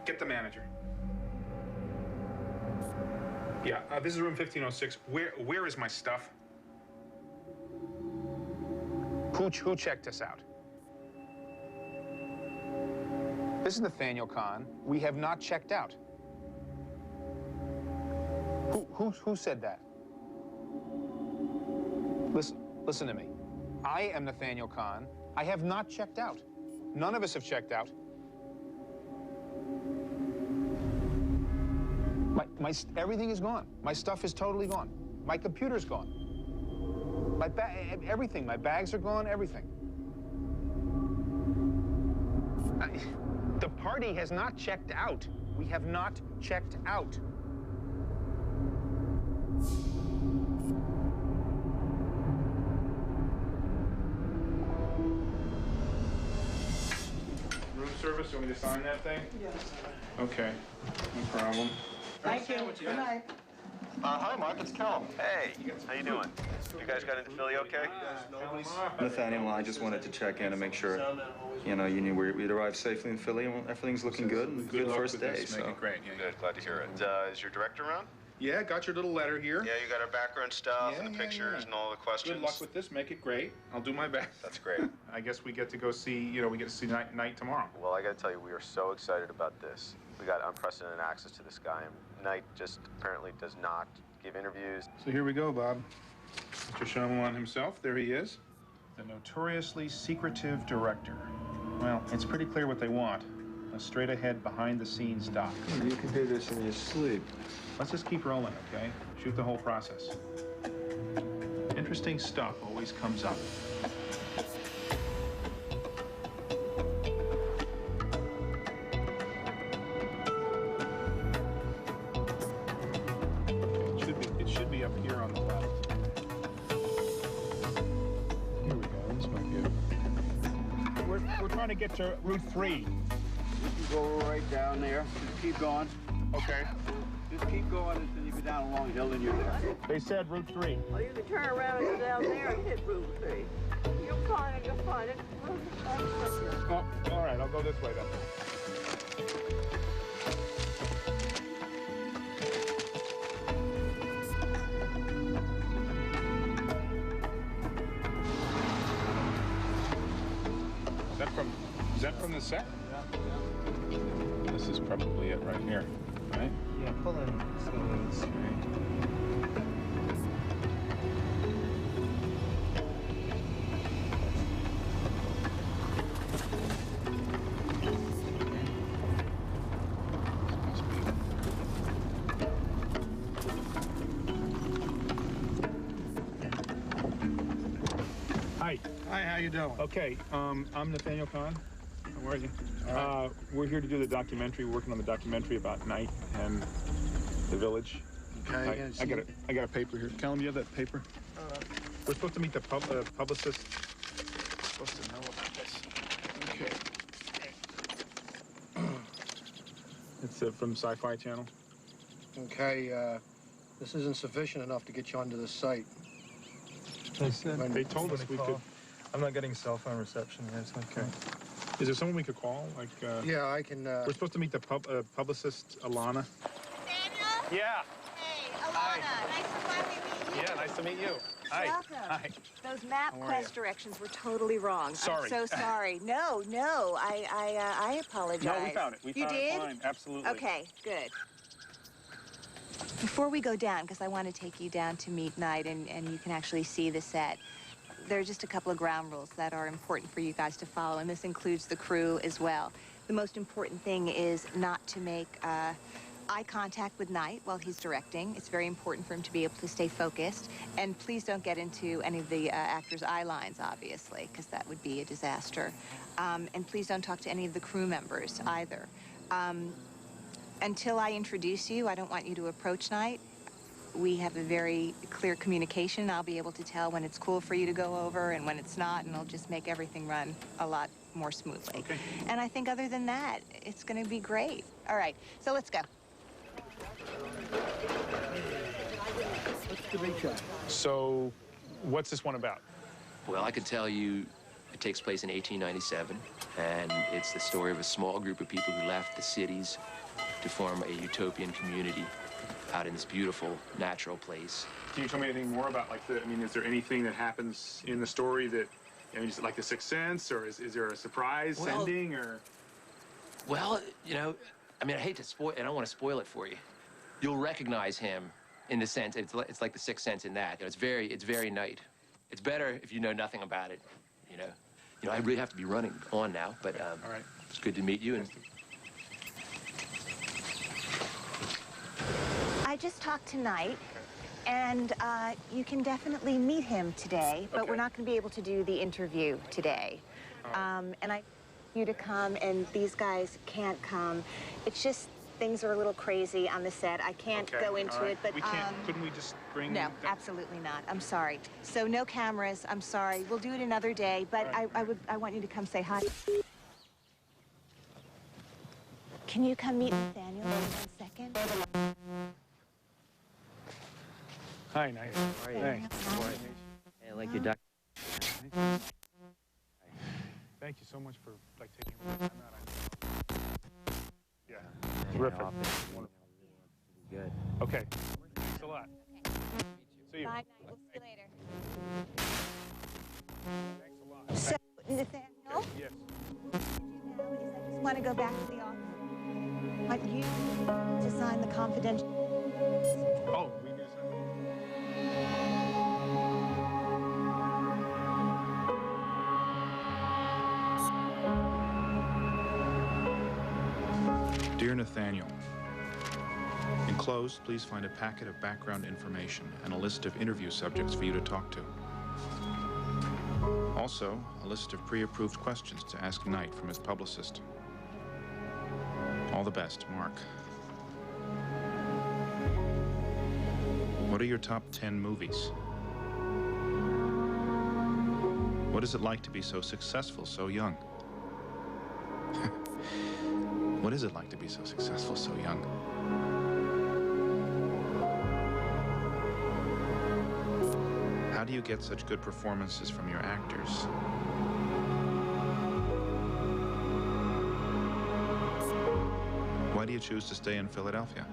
Get the manager. Yeah, this is room 1506. Where is my stuff? Who checked us out? This is Nathaniel Kahn. We have not checked out. Who said that? Listen to me. I am Nathaniel Kahn. I have not checked out. None of us have checked out. Everything is gone. My stuff is totally gone. My computer's gone. Everything. My bags are gone, everything. The party has not checked out. We have not checked out. Room service, you want me to sign that thing? Yes. Okay, no problem. Thank you. Good night. Hi, Mark. It's Cal. Hey, how you doing? You guys got into Philly okay? Nathaniel, I just wanted to check in and make sure, you know, you knew we'd arrived safely in Philly and everything's looking good and good first day. Make it great. Yeah, Good. Glad to hear it. Is your director around? Yeah, got your little letter here. Yeah, you got our background stuff and the pictures and all the questions. Good luck with this. Make it great. I'll do my best. That's great. I guess we get to go see, we get to see Knight tomorrow. Well, I got to tell you, we are so excited about this. We got unprecedented access to this guy, and Knight just apparently does not give interviews. So here we go, Bob. Mr. Shyamalan himself, there he is. The notoriously secretive director. Well, it's pretty clear what they want. A straight-ahead, behind-the-scenes doc. You can do this in your sleep. Let's just keep rolling, okay? Shoot the whole process. Interesting stuff always comes up. It should be up here on the left. Here we go. This might be it. We're trying to get to Route 3. You can go right down there. Just keep going. Okay. Just keep going until you go down a long hill and you're there. They said Route 3. Well, you can turn around and go down there and hit Route 3. You'll find it, you'll find it. Oh, all right, I'll go this way then. Is that from the set? Yeah. This is probably it right here, right? Yeah, pull in so it's Hi. Hi, how you doing? Okay, I'm Nathaniel Kahn. How are you? We're here to do the documentary. We're working on the documentary about Knight and the village. Okay. I got a paper here. Callum, you have that paper? We're supposed to meet the publicist. We're supposed to know about this. Okay. It's from Sci-Fi Channel. Okay, this isn't sufficient enough to get you onto the site. They told us we could. I'm not getting cell phone reception here. It's okay. Is there someone we could call? Like, yeah, I can. We're supposed to meet the publicist, Alana. Daniel? Yeah. Hey, Alana. Nice to finally meet you. Yeah, nice to meet you. Hi. Welcome. Hi. Those map quest directions were totally wrong. Sorry. I'm so sorry. No, I apologize. No, we found it. We found did? it fine. Absolutely. Okay, good. Before we go down, because I want to take you down to meet Knight and you can actually see the set, there are just a couple of ground rules that are important for you guys to follow, and this includes the crew as well. The most important thing is not to make eye contact with Knight while he's directing. It's very important for him to be able to stay focused. And please don't get into any of the actors' eye lines, obviously, because that would be a disaster. And please don't talk to any of the crew members either. Until I introduce you, I don't want you to approach Knight. We have a very clear communication. I'll be able to tell when it's cool for you to go over and when it's not, and it'll just make everything run a lot more smoothly. Okay. And I think other than that, it's going to be great. All right, so let's go. What's the big shot? So, what's this one about? Well, I could tell you It takes place in 1897, and it's the story of a small group of people who left the cities to form a utopian community out in this beautiful, natural place. Can you tell me anything more about, like, is there anything that happens in the story that, is it like The Sixth Sense, or is there a surprise ending, or? Well, I hate to spoil, I don't want to spoil it for you. You'll recognize him in the sense, it's like The Sixth Sense in that. It's very Night. It's better if you know nothing about it, I really have to be running on now, but all right. It's good to meet you. And I just talked to Knight, and you can definitely meet him today, but we're not going to be able to do the interview today. And I want you to come, and these guys can't come. It's just things are a little crazy on the set. I can't go into it, but we can't. Couldn't we just bring? No, absolutely not. I'm sorry. So no cameras. I'm sorry. We'll do it another day, but I want you to come say hi. Can you come meet Nathaniel for 1 second? Hi, Knight. How are you? Thanks. Hey, I like your duck. Thank you so much for taking the time out. Yeah, terrific. Wonderful. Good. Okay. Thanks a lot. See you. Bye, Knight. We'll see you later. Thanks a lot. So, Nathaniel? Yes. What we'll do now is I just want to go back to the office. I want you to sign the confidential. Oh, we need to sign. Dear Nathaniel, enclosed, please find a packet of background information and a list of interview subjects for you to talk to. Also, a list of pre-approved questions to ask Knight from his publicist. All the best, Mark. What are your top 10 movies? What is it like to be so successful so young? What is it like to be so successful so young? How do you get such good performances from your actors? Why do you choose to stay in Philadelphia?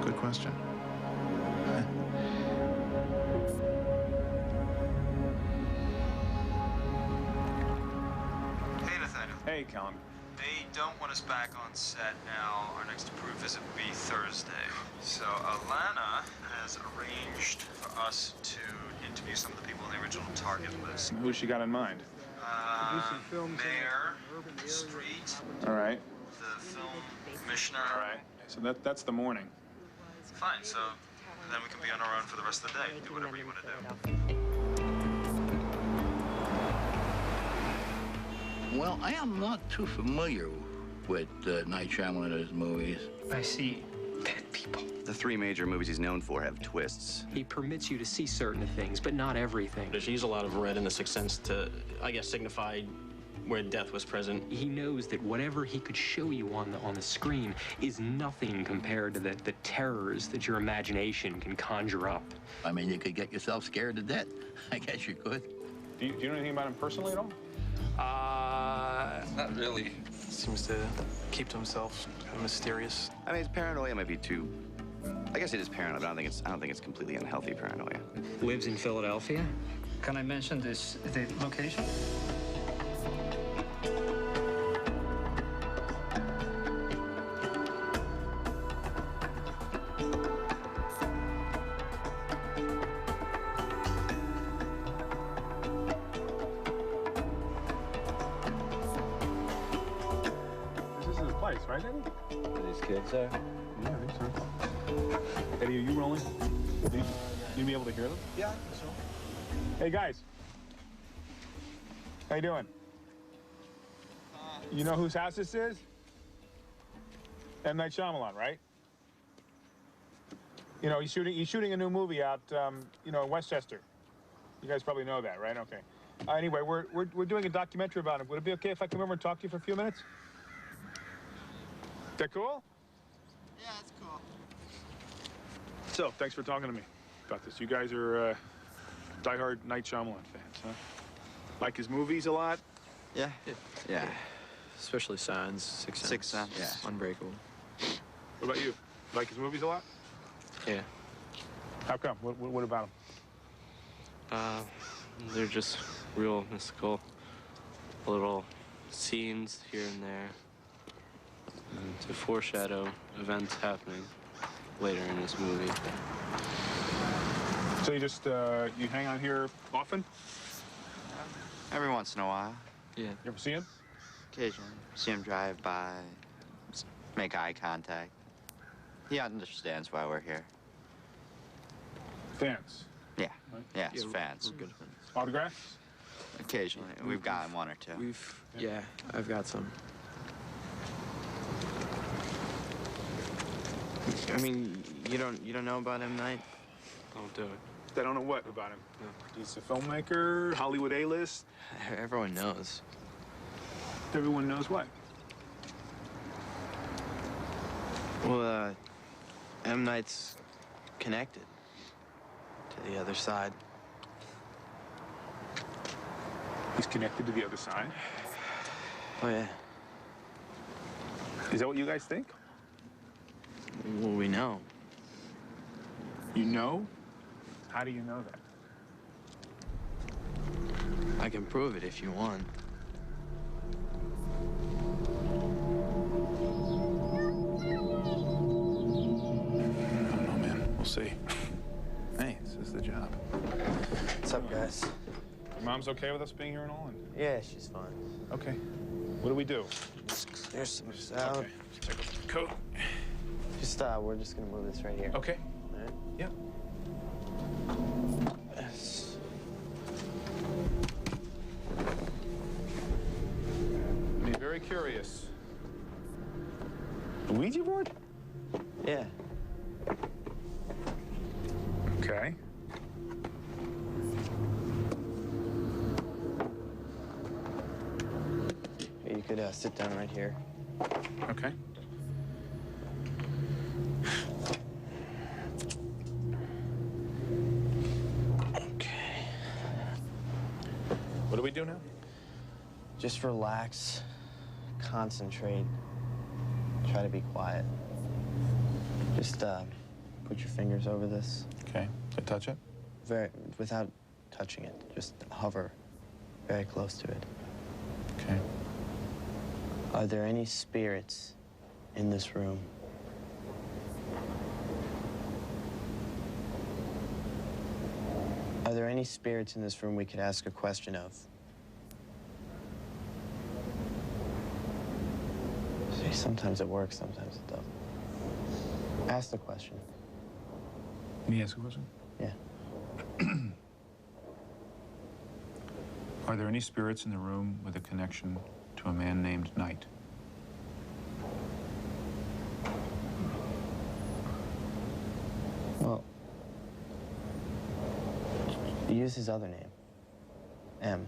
Good question. Hey, Nathaniel. Hey, Callum. They don't want us back on set now. Our next approved visit will be Thursday. So Alana has arranged for us to interview some of the people on the original target list. Who's she got in mind? Mayor, Street, All right. the film commissioner. All right. So that's the morning. Fine, so then we can be on our own for the rest of the day. Do whatever you want to do. Well, I am not too familiar with Night Shyamalan and his movies. I see dead people. The 3 major movies he's known for have twists. He permits you to see certain things, but not everything. There's used a lot of red in The Sixth Sense to, I guess, signify where death was present. He knows that whatever he could show you on the screen is nothing compared to the terrors that your imagination can conjure up. I mean, you could get yourself scared to death. I guess you could. Do you know anything about him personally at all? Not really. Seems to keep to himself, kind of mysterious. I mean, his paranoia might be too. I guess it is paranoid, but I don't think it's completely unhealthy paranoia. Lives in Philadelphia? Can I mention the location? Right, Eddie? These kids are. Yeah, I think so. Eddie, are you rolling? You be able to hear them? Yeah, I think so. Hey, guys. How you doing? You know whose house this is? M. Night Shyamalan, right? You know, he's shooting a new movie out, in Westchester. You guys probably know that, right? Okay. Anyway, we're doing a documentary about him. Would it be okay if I come over and talk to you for a few minutes? Is that cool? Yeah, it's cool. So, thanks for talking to me about this. You guys are diehard Night Shyamalan fans, huh? Like his movies a lot? Yeah. Yeah. Especially Signs, Sixth Sense. Sixth Sense. Yeah. Unbreakable. What about you? Like his movies a lot? Yeah. How come? What about him? They're just real mystical little scenes here and there to foreshadow events happening later in this movie. So you just, you hang out here often? Every once in a while. Yeah. You ever see him? Occasionally. See him drive by, make eye contact. He understands why we're here. Fans? Yeah. Right? Yes, Yeah, fans. we're good friends. Autographs? Occasionally. We've gotten one or two. Yeah, I've got some. I mean, you don't know about M. Night? Don't do it. They don't know what about him? No. He's a filmmaker, Hollywood A-list. Everyone knows. Everyone knows what? Well, M. Night's connected to the other side. He's connected to the other side? Oh, yeah. Is that what you guys think? Well, we know. You know? How do you know that? I can prove it if you want. I don't know, man. We'll see. Hey, this is the job. What's up, guys? Your mom's okay with us being here and all? Yeah, she's fine. Okay. What do we do? There's some salad. Okay. Just take off the coat. Just, we're just gonna move this right here. Okay. All right? Yep. Yes. Be very curious. Ouija board? Yeah. Okay. You could sit down right here. Okay. Okay. What do we do now? Just relax, concentrate, try to be quiet. Just put your fingers over this. Okay. To touch it? Without touching it, just hover very close to it. Okay. Are there any spirits in this room? Are there any spirits in this room we could ask a question of? See, sometimes it works, sometimes it doesn't. Ask the question. Me ask a question? Yeah. Are there any spirits in the room with a connection to a man named Knight? Well, use his other name. M.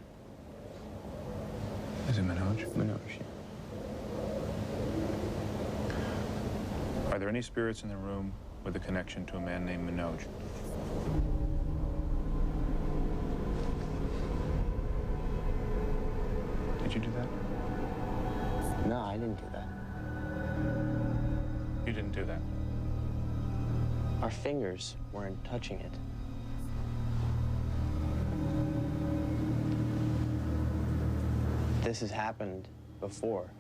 Is it Manoj? Manoj, yeah. Are there any spirits in the room with a connection to a man named Manoj? Did you do that? No, I didn't do that. You didn't do that. Our fingers weren't touching it. This has happened before.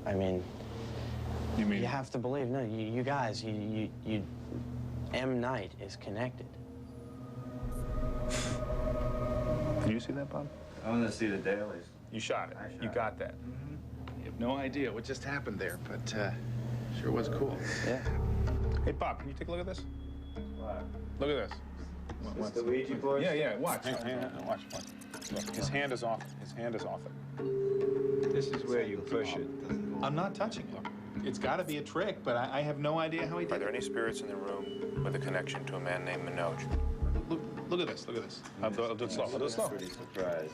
I mean, you have to believe. No, you guys, M. Night is connected. Did you see that, Bob? I want to see the dailies. You shot it. You got that. You have no idea what just happened there, but sure was cool. Yeah. Hey, Bob, can you take a look at this? What? Look at this. Is this the Ouija board? Yeah. Watch. Hang on. Watch. Look, his hand is off. His hand is off it. This is where you push it. I'm not touching it. It's got to be a trick, but I have no idea how he did it. Are there any spirits in the room with a connection to a man named Manoj? Look at this. Look at this. I'll do it slow. I'll do it slow. Pretty surprised.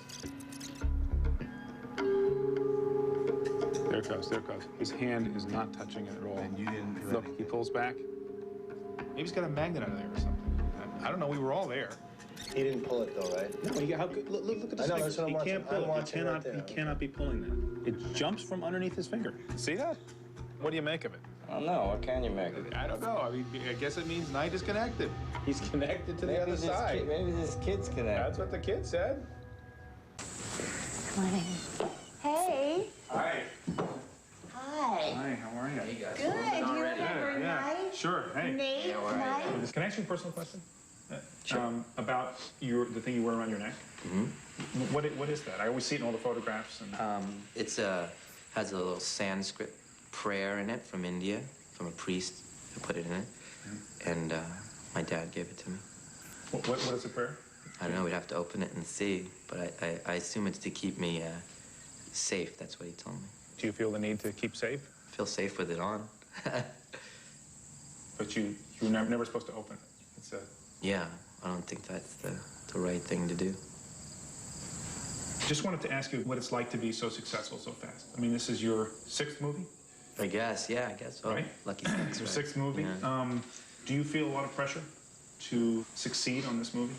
There it goes. There it goes. His hand is not touching it at all. And you didn't do Look, anything. he pulls back. Maybe he's got a magnet out of there or something. I don't know. We were all there. He didn't pull it though, right? No, how good, look at this I know, finger. that's what I'm He watching. can't pull I'm it. watching right there. He cannot be pulling that. It jumps from underneath his finger. See that? What do you make of it? I don't know. What can you make? I don't know. I mean, I guess it means Knight is connected. He's connected to the other side. Maybe his kid's connected. That's what the kid said. Come on in. Hey. Hi. Hi. Hi, how are you? Hey, guys. Good. Do you remember Knight? Sure. Hey. Nate, Knight? Can I ask you a personal question? About the thing you wear around your neck? Mm-hmm. What is that? I always see it in all the photographs. And... It's has a little Sanskrit prayer in it from India, from a priest who put it in it. And my dad gave it to me. What is the prayer? I don't know, we'd have to open it and see, but I assume it's to keep me safe. That's what he told me. Do you feel the need to keep safe? I feel safe with it on. But you were never supposed to open it. It's a... Yeah, I don't think that's the right thing to do. Just wanted to ask you what it's like to be so successful so fast. I mean, this is your 6th movie? I guess, yeah, I guess so. Right? Lucky 6, Your right? 6th movie. Yeah. Do you feel a lot of pressure to succeed on this movie?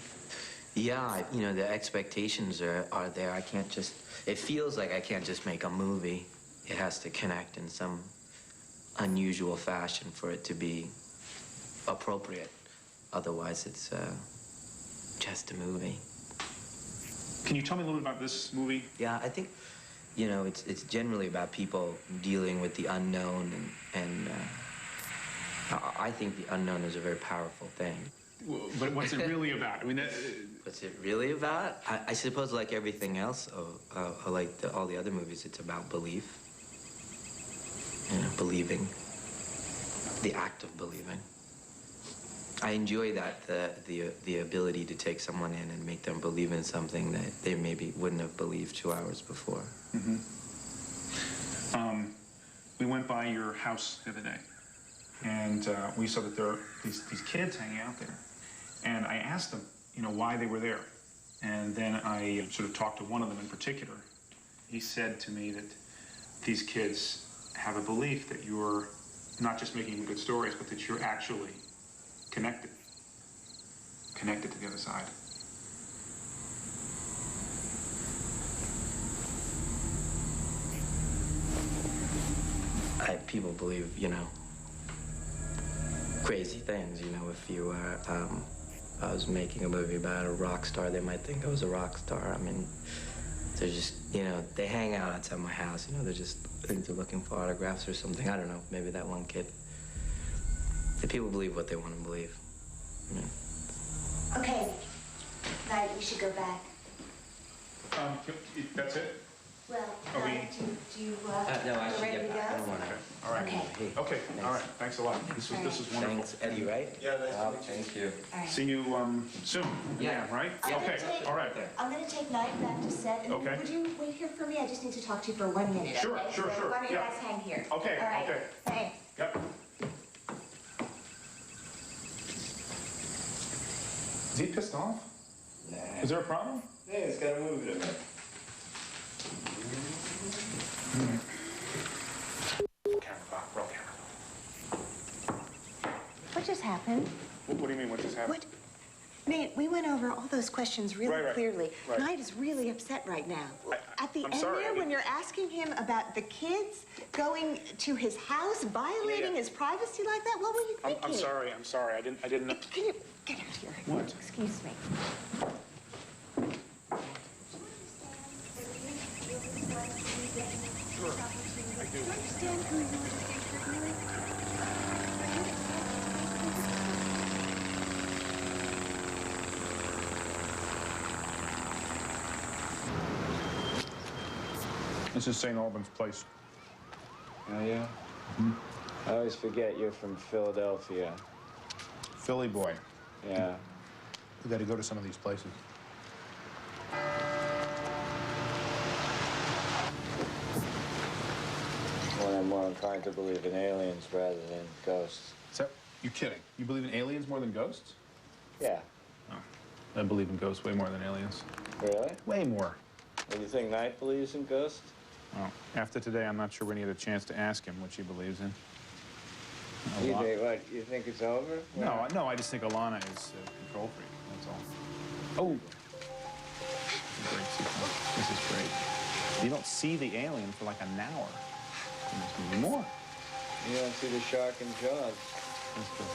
Yeah, you know, the expectations are there. I can't just... It feels like I can't just make a movie. It has to connect in some unusual fashion for it to be appropriate. Otherwise, it's just a movie. Can you tell me a little bit about this movie? Yeah, I think, you know, it's generally about people dealing with the unknown, and I think the unknown is a very powerful thing. But what's it really about? I mean, what's it really about? I suppose, like everything else, like all the other movies, it's about belief. You know, believing. The act of believing. I enjoy that, the ability to take someone in and make them believe in something that they maybe wouldn't have believed 2 hours before. Mm-hmm. We went by your house the other day, and we saw that there are these kids hanging out there. And I asked them, you know, why they were there. And then I sort of talked to one of them in particular. He said to me that these kids have a belief that you're not just making good stories, but that you're actually connected to the other side. People believe, you know, crazy things. You know, if you I was making a movie about a rock star, they might think I was a rock star. I mean, they're just, you know, they hang out outside my house. You know, they're just into looking for autographs or something. I don't know, maybe that one kid. The people believe what they want to believe. Yeah. Okay. Knight, we should go back. That's it? Well, Are we... do you, no, I should ready get to back. I go? don't want to. All right. Okay. Hey. Okay, all right. Thanks a lot. This was wonderful. Thanks, Eddie, right? Yeah, nice to meet you. Thank you. All right. See you soon. Yeah. Right? I'm Okay, gonna all right. I'm going to take Knight back to set. And Okay. Would you wait here for me? I just need to talk to you for 1 minute. Sure, okay? sure, So sure. Why don't you Yeah. guys hang here? Okay, All right. okay. Thanks. Yep. Is he pissed off? Nah. Is there a problem? Yeah, it's got to move it a bit. Camera, Bob. Roll camera. What just happened? What do you mean, what just happened? What? Nate, we went over all those questions really Right. clearly. Right. Knight is really upset right now. At the I'm end sorry, there, I when didn't- you're asking him about the kids going to his house, violating his privacy like that, what were you thinking? I'm sorry. I didn't know. Can you get out here? What? Excuse me. Sure, I do. Understand who you This is St. Albans Place. Oh, yeah? I always forget you're from Philadelphia. Philly boy. Yeah. We got to go to some of these places. More and more inclined to believe in aliens rather than ghosts. So, you're kidding? You believe in aliens more than ghosts? Yeah. I believe in ghosts way more than aliens. Really? Way more. Well, do you think Knight believes in ghosts? Well, after today, I'm not sure we're going to get a chance to ask him what he believes in. You think what? You think it's over? No, I just think Alana is a control freak, that's all. Oh. Great sequence. This is great. You don't see the alien for like an hour. There's gonna be more. You don't see the shark in Jaws. That's good.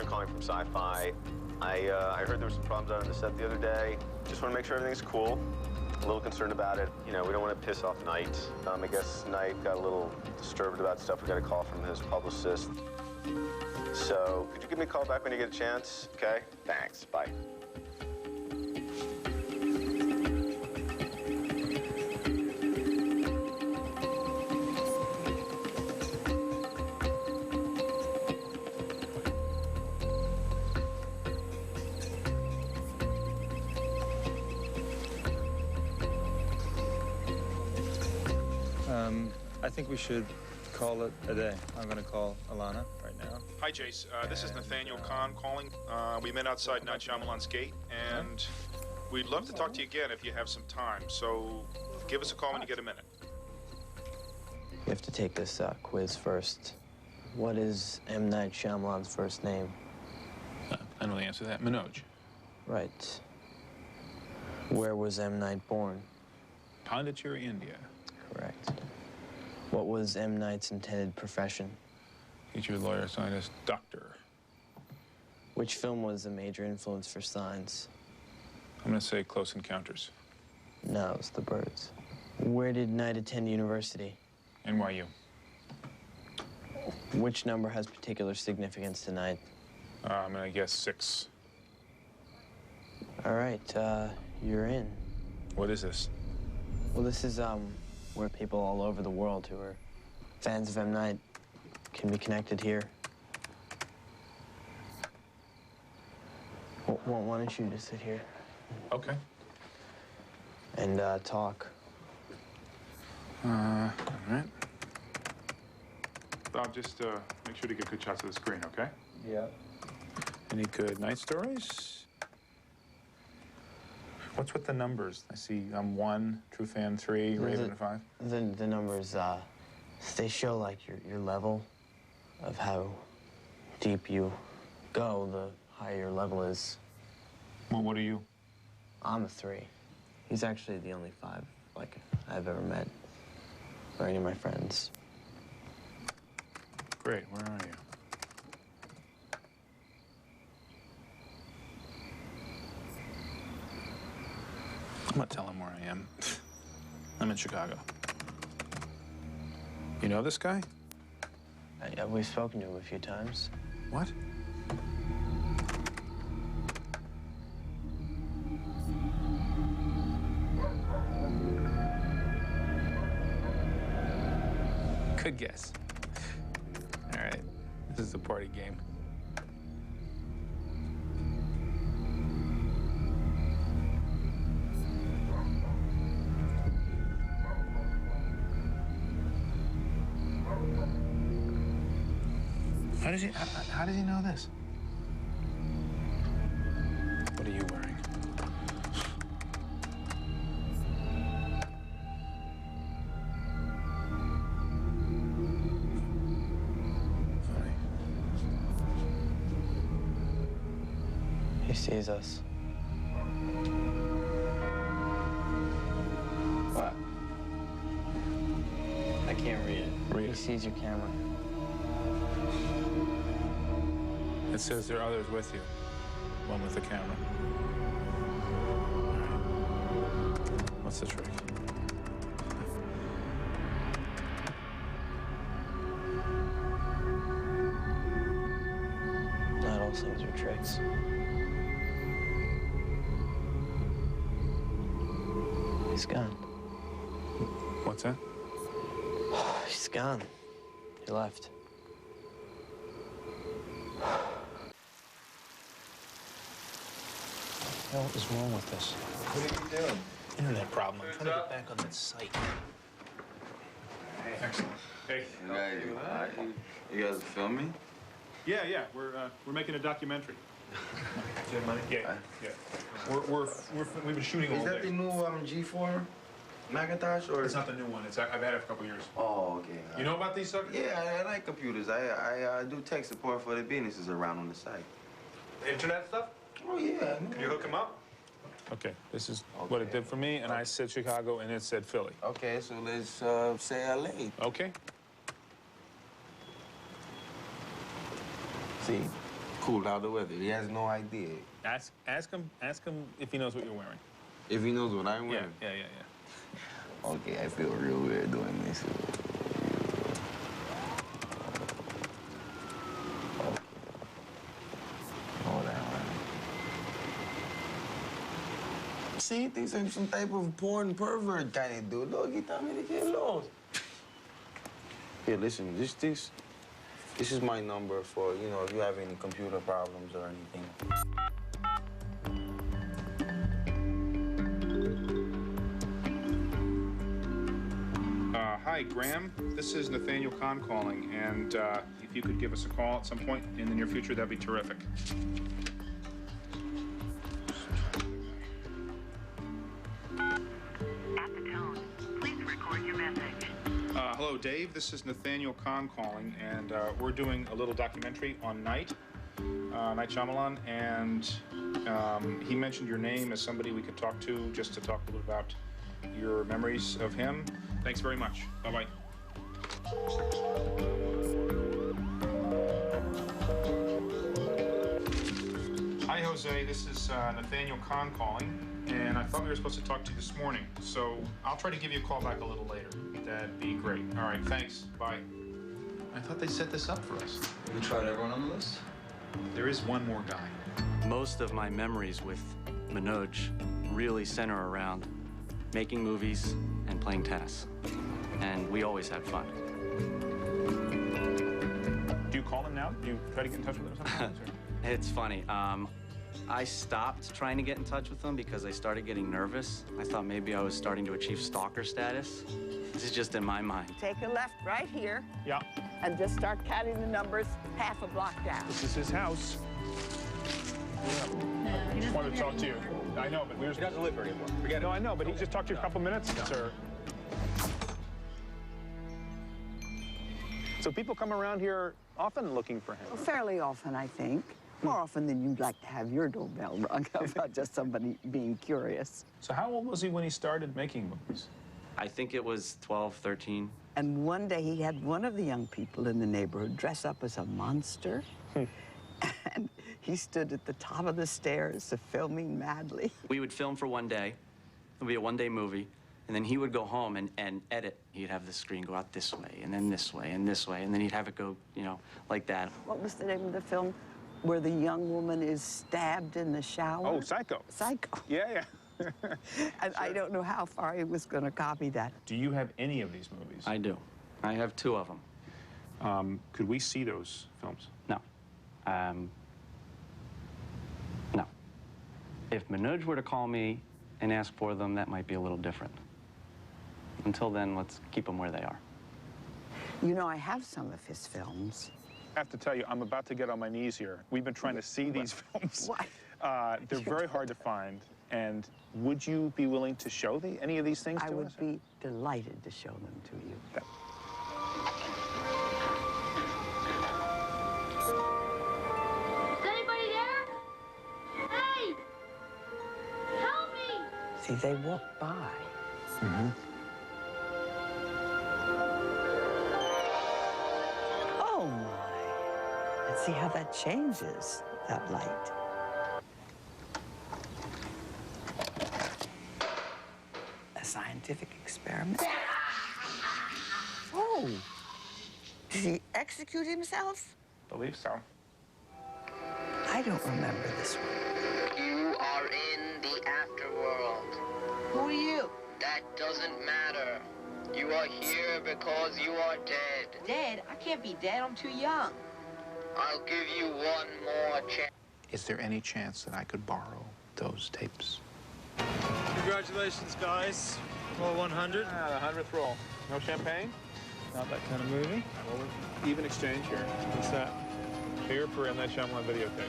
Calling from Sci-Fi. I heard there were some problems out on the set the other day. Just want to make sure everything's cool. A little concerned about it. You know, we don't want to piss off Knight. I guess Knight got a little disturbed about stuff. We got a call from his publicist. So, could you give me a call back when you get a chance? Okay? Thanks. Bye. I think we should call it a day. I'm gonna call Alana right now. Hi, Jace. This is Nathaniel Kahn calling. We met outside Night Shyamalan's gate, and we'd love to talk to you again if you have some time. So give us a call when you get a minute. You have to take this quiz first. What is M. Night Shyamalan's first name? I know the answer to that. Manoj. Right. Where was M. Night born? Pondicherry, India. Correct. What was M. Night's intended profession? Teacher, lawyer, scientist, doctor. Which film was a major influence for Signs? I'm gonna say Close Encounters. No, it's The Birds. Where did Knight attend university? NYU. Which number has particular significance to Knight? I'm gonna guess 6. All right, you're in. What is this? Well, this is, where people all over the world who are fans of M. Night can be connected here. Why don't you just sit here? Okay. And, talk. All right. Bob, just make sure to get good shots of the screen, okay? Yeah. Any good night stories? What's with the numbers? I see 1, True Fan 3, Raven 5. The numbers, they show, like, your level of how deep you go, the higher your level is. Well, what are you? I'm a 3. He's actually the only 5, like, I've ever met, or any of my friends. Great, where are you? I'm not telling where I am. I'm in Chicago. You know this guy? Yeah, we've spoken to him a few times. What? Good guess. All right, this is a party game. How does he know this? What are you wearing? Funny. He sees us. What? I can't read it. Read He it. sees your camera. It says there are others with you. One with the camera. All right. What's the trick? Not all things are tricks. He's gone. What's that? He's gone. He left. What is wrong with this? What are you doing? Internet problem. I'm trying to get back on that site. Excellent. Hey. You guys filming? Yeah. We're making a documentary. Yeah. We've been shooting all Is that day. the new G4 Macintosh or? It's not the new one. I've had it for a couple years. Oh, okay. You know about these suckers? Yeah, I like computers. I do tech support for the businesses around on the site. Internet stuff? Oh yeah. Can you hook them up? Okay, this is what it did for me, and I said Chicago, and it said Philly. Okay, so let's say LA. Okay. See, cooled out the weather. He has no idea. Ask him if he knows what you're wearing. If he knows what I'm wearing. Yeah. Okay, I feel real weird doing this. Okay. Hold on. See, thinks I'm some type of porn pervert kind of dude. Look, he told me to get lost. Here, listen, this is my number for, you know, if you have any computer problems or anything. Hi, Graham. This is Nathaniel Kahn calling, and if you could give us a call at some point in the near future, that'd be terrific. At the tone, please record your message. Hello, Dave. This is Nathaniel Kahn calling, and we're doing a little documentary on Night Shyamalan, and he mentioned your name as somebody we could talk to, just to talk a little about your memories of him. Thanks very much. Bye-bye. Hi, Jose. This is Nathaniel Kahn calling, and I thought we were supposed to talk to you this morning, so I'll try to give you a call back a little later. That'd be great. All right, thanks. Bye. I thought they set this up for us. We tried everyone on the list? There is one more guy. Most of my memories with Manoj really center around making movies and playing tennis. And we always had fun. Do you call him now? Do you try to get in touch with him sometimes? It's funny. I stopped trying to get in touch with him because I started getting nervous. I thought maybe I was starting to achieve stalker status. This is just in my mind. Take a left right here. Yeah. And just start counting the numbers half a block down. This is his house. I just wanted to talk to you. I know, but we were... He doesn't live here anymore. Forget it. No, I know, but he just talked to you a couple minutes, sir. So people come around here often looking for him? Fairly often, I think. More often than you'd like to have your doorbell rung, about just somebody being curious. So how old was he when he started making movies? I think it was 12, 13. And one day he had one of the young people in the neighborhood dress up as a monster. And he stood at the top of the stairs, filming madly. We would film for one day. It would be a one-day movie. And then he would go home and edit. He'd have the screen go out this way, and then this way, and this way. And then he'd have it go, you know, like that. What was the name of the film where the young woman is stabbed in the shower? Oh, Psycho. Psycho. Yeah. And I don't know how far he was going to copy that. Do you have any of these movies? I do. I have 2 of them. Could we see those films? No. No. If Manoj were to call me and ask for them, that might be a little different. Until then, let's keep them where they are. You know, I have some of his films. I have to tell you, I'm about to get on my knees here. We've been trying to see these films. Why? They're very hard to find. And would you be willing to show any of these things to us? I would be delighted to show them to you. Is anybody there? Hey! Help me! See, they walk by. Oh, my. And see how that changes, that light. A scientific experiment. Oh! Did he execute himself? Believe so. I don't remember this one. You are in the afterworld. Who are you? That doesn't matter. You are here because you are dead. Dead? I can't be dead. I'm too young. I'll give you one more chance. Is there any chance that I could borrow those tapes? Congratulations, guys. Roll 100. The 100th roll. No champagne? Not that kind of movie. Well, even exchange here. What's that? Here for M. Night Shyamalan videotapes.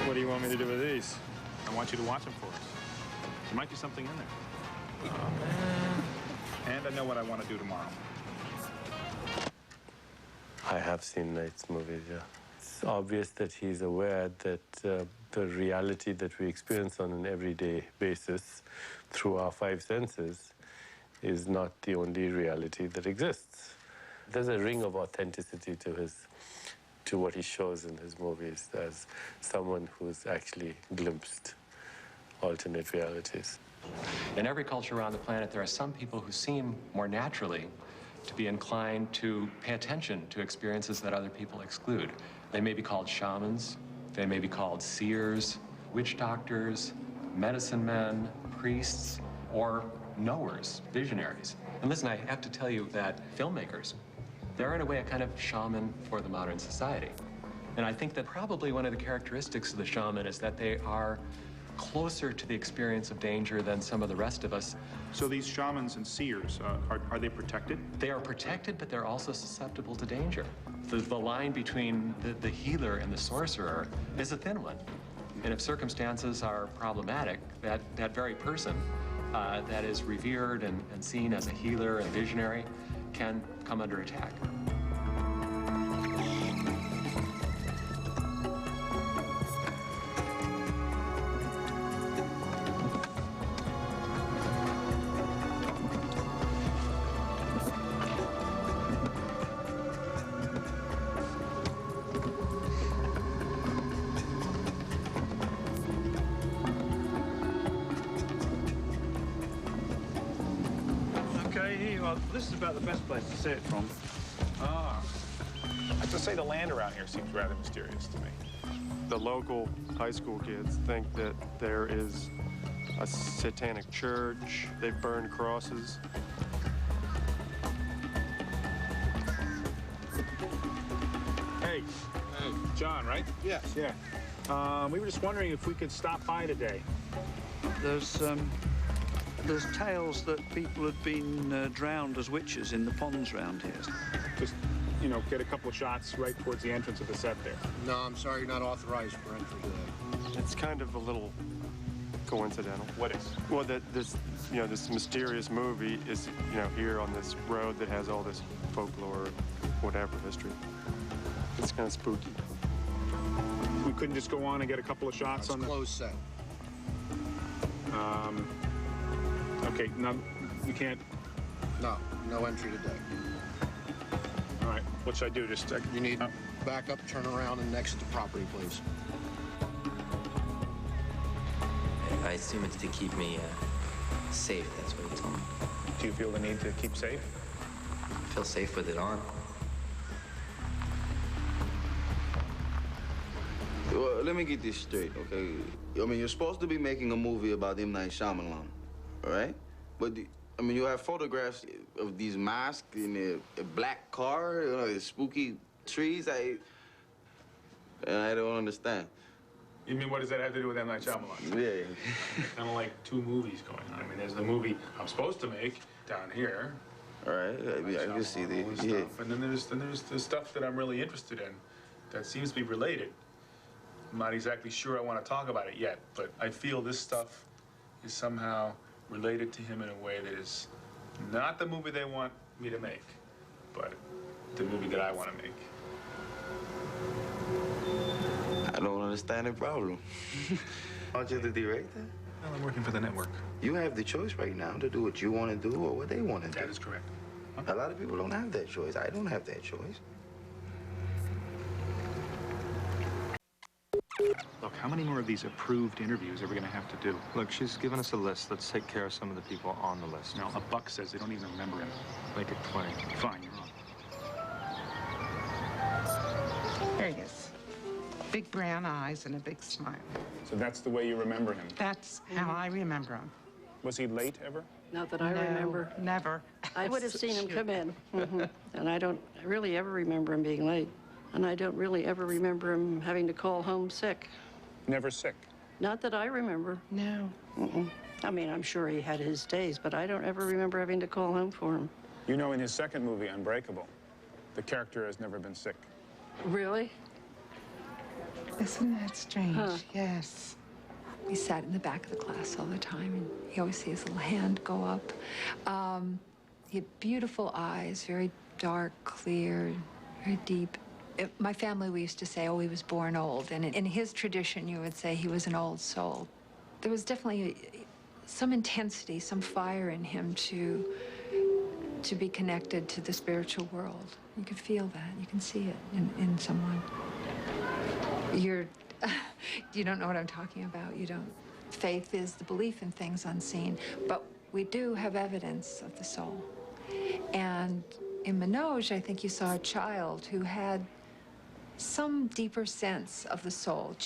What do you want me to do with these? I want you to watch them for us. There might be something in there. And I know what I want to do tomorrow. I have seen Night's movies, yeah. It's obvious that he's aware that the reality that we experience on an everyday basis through our five senses is not the only reality that exists. There's a ring of authenticity to what he shows in his movies as someone who's actually glimpsed alternate realities. In every culture around the planet, there are some people who seem more naturally to be inclined to pay attention to experiences that other people exclude. They may be called shamans, they may be called seers, witch doctors, medicine men, priests, or knowers, visionaries. And listen, I have to tell you that filmmakers, they're in a way a kind of shaman for the modern society. And I think that probably one of the characteristics of the shaman is that they are closer to the experience of danger than some of the rest of us. So these shamans and seers, are they protected? They are protected, but they're also susceptible to danger. The line between the healer and the sorcerer is a thin one. And if circumstances are problematic, that very person that is revered and seen as a healer and visionary can come under attack. Well, this is about the best place to see it from. Ah. I have to say the land around here seems rather mysterious to me. The local high school kids think that there is a satanic church. They burn crosses. Hey, John, right? Yes. Yeah. We were just wondering if we could stop by today. There's tales that people had been drowned as witches in the ponds around here. Just, you know, get a couple of shots right towards the entrance of the set there. No, I'm sorry, you're not authorized for entry today. It's kind of a little coincidental. What is? Well, that this mysterious movie is, here on this road that has all this folklore, whatever history. It's kind of spooky. We couldn't just go on and get a couple of shots on the closed set. Okay, no, we can't. No entry today. All right, what should I do? Just you need back up, turn around, and exit the property, please. I assume it's to keep me safe. That's what he told me. Do you feel the need to keep safe? I feel safe with it on. Well, let me get this straight, okay? I mean, you're supposed to be making a movie about M. Night Shyamalan, all right? But, you have photographs of these masks in a black car, spooky trees. I don't understand. You mean, what does that have to do with M. Night Shyamalan? Yeah. Kind of like two movies going on. I mean, there's the movie I'm supposed to make down here. All right, I can see the stuff. And then there's the stuff that I'm really interested in that seems to be related. I'm not exactly sure I want to talk about it yet, but I feel this stuff is somehow related to him in a way that is not the movie they want me to make, but the movie that I want to make. I don't understand the problem. Aren't you the director? Well, I'm working for the network. You have the choice right now to do what you want to do or what they want to do. That is correct. A lot of people don't have that choice. I don't have that choice. Look, how many more of these approved interviews are we going to have to do? Look, she's given us a list. Let's take care of some of the people on the list. No, a buck says they don't even remember him. Make it 20. Fine, you're wrong. There he is. Big brown eyes and a big smile. So that's the way you remember him? That's how I remember him. Was he late ever? Not that I remember. Never. I would have seen him come in. And I don't really ever remember him being late. And I don't really ever remember him having to call home sick. Never sick? Not that I remember. No. I mean, I'm sure he had his days, but I don't ever remember having to call home for him. You know, in his second movie, Unbreakable, the character has never been sick. Really? Isn't that strange? Huh. Yes. He sat in the back of the class all the time, and you always see his little hand go up. He had beautiful eyes, very dark, clear, very deep. My family, we used to say, oh, he was born old. And in his tradition, you would say he was an old soul. There was definitely some intensity, some fire in him to be connected to the spiritual world. You could feel that. You can see it in someone. You don't know what I'm talking about. You don't. Faith is the belief in things unseen, but we do have evidence of the soul. And in Manoj, I think you saw a child who had some deeper sense of the soul,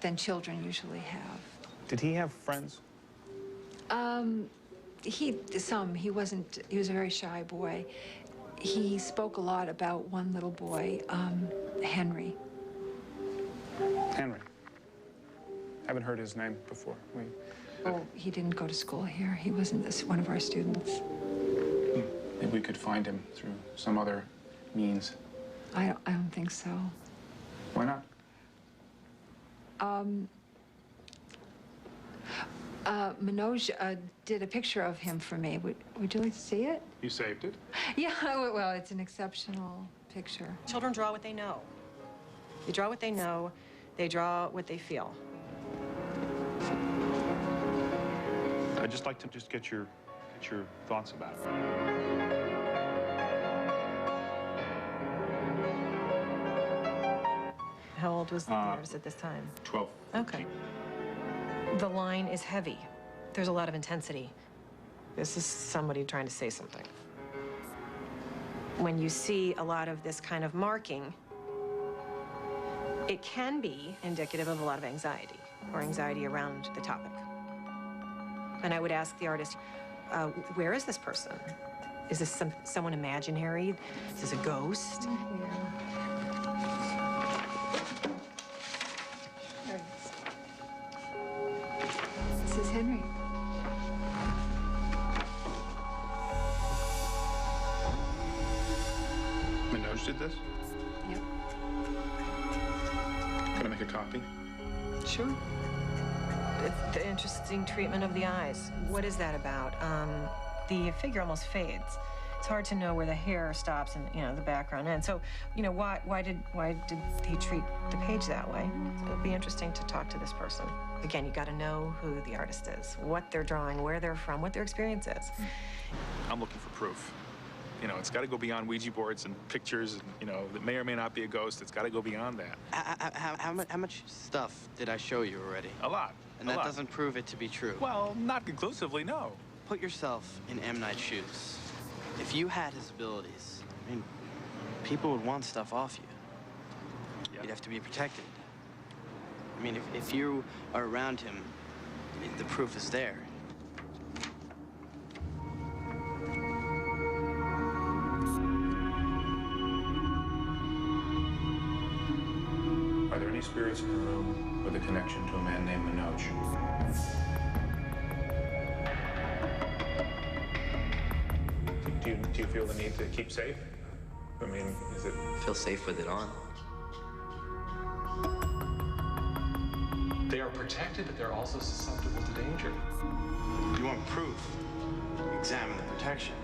than children usually have. Did he have friends? He was a very shy boy. He spoke a lot about one little boy, Henry. Henry. Haven't heard his name before. Oh, he didn't go to school here. He wasn't one of our students. Maybe we could find him through some other means. I don't think so. Why not? Manoj did a picture of him for me. Would you like to see it? You saved it? Yeah, well, it's an exceptional picture. Children draw what they know. They draw what they know. They draw what they feel. I'd just like to get your thoughts about it. How old was the artist at this time? 12. Okay. The line is heavy. There's a lot of intensity. This is somebody trying to say something. When you see a lot of this kind of marking, it can be indicative of a lot of anxiety or anxiety around the topic. And I would ask the artist, where is this person? Is this someone imaginary? Is this a ghost? This is Henry. Manoj did this? Yep. Can I make a copy? Sure. It's the interesting treatment of the eyes. What is that about? The figure almost fades. It's hard to know where the hair stops and, the background ends. So, why did he treat the page that way? So it'd be interesting to talk to this person. Again, you got to know who the artist is, what they're drawing, where they're from, what their experience is. I'm looking for proof. It's got to go beyond Ouija boards and pictures, and, that may or may not be a ghost. It's got to go beyond that. How much stuff did I show you already? A lot. And that doesn't prove it to be true. Well, not conclusively, no. Put yourself in M. Night's shoes. If you had his abilities, people would want stuff off you. Yeah. You'd have to be protected. If you are around him, the proof is there. Are there any spirits in the room with a connection to a man named Manoj? Do you feel the need to keep safe? Is it... Feel safe with it on. They are protected, but they're also susceptible to danger. You want proof? Examine the protection.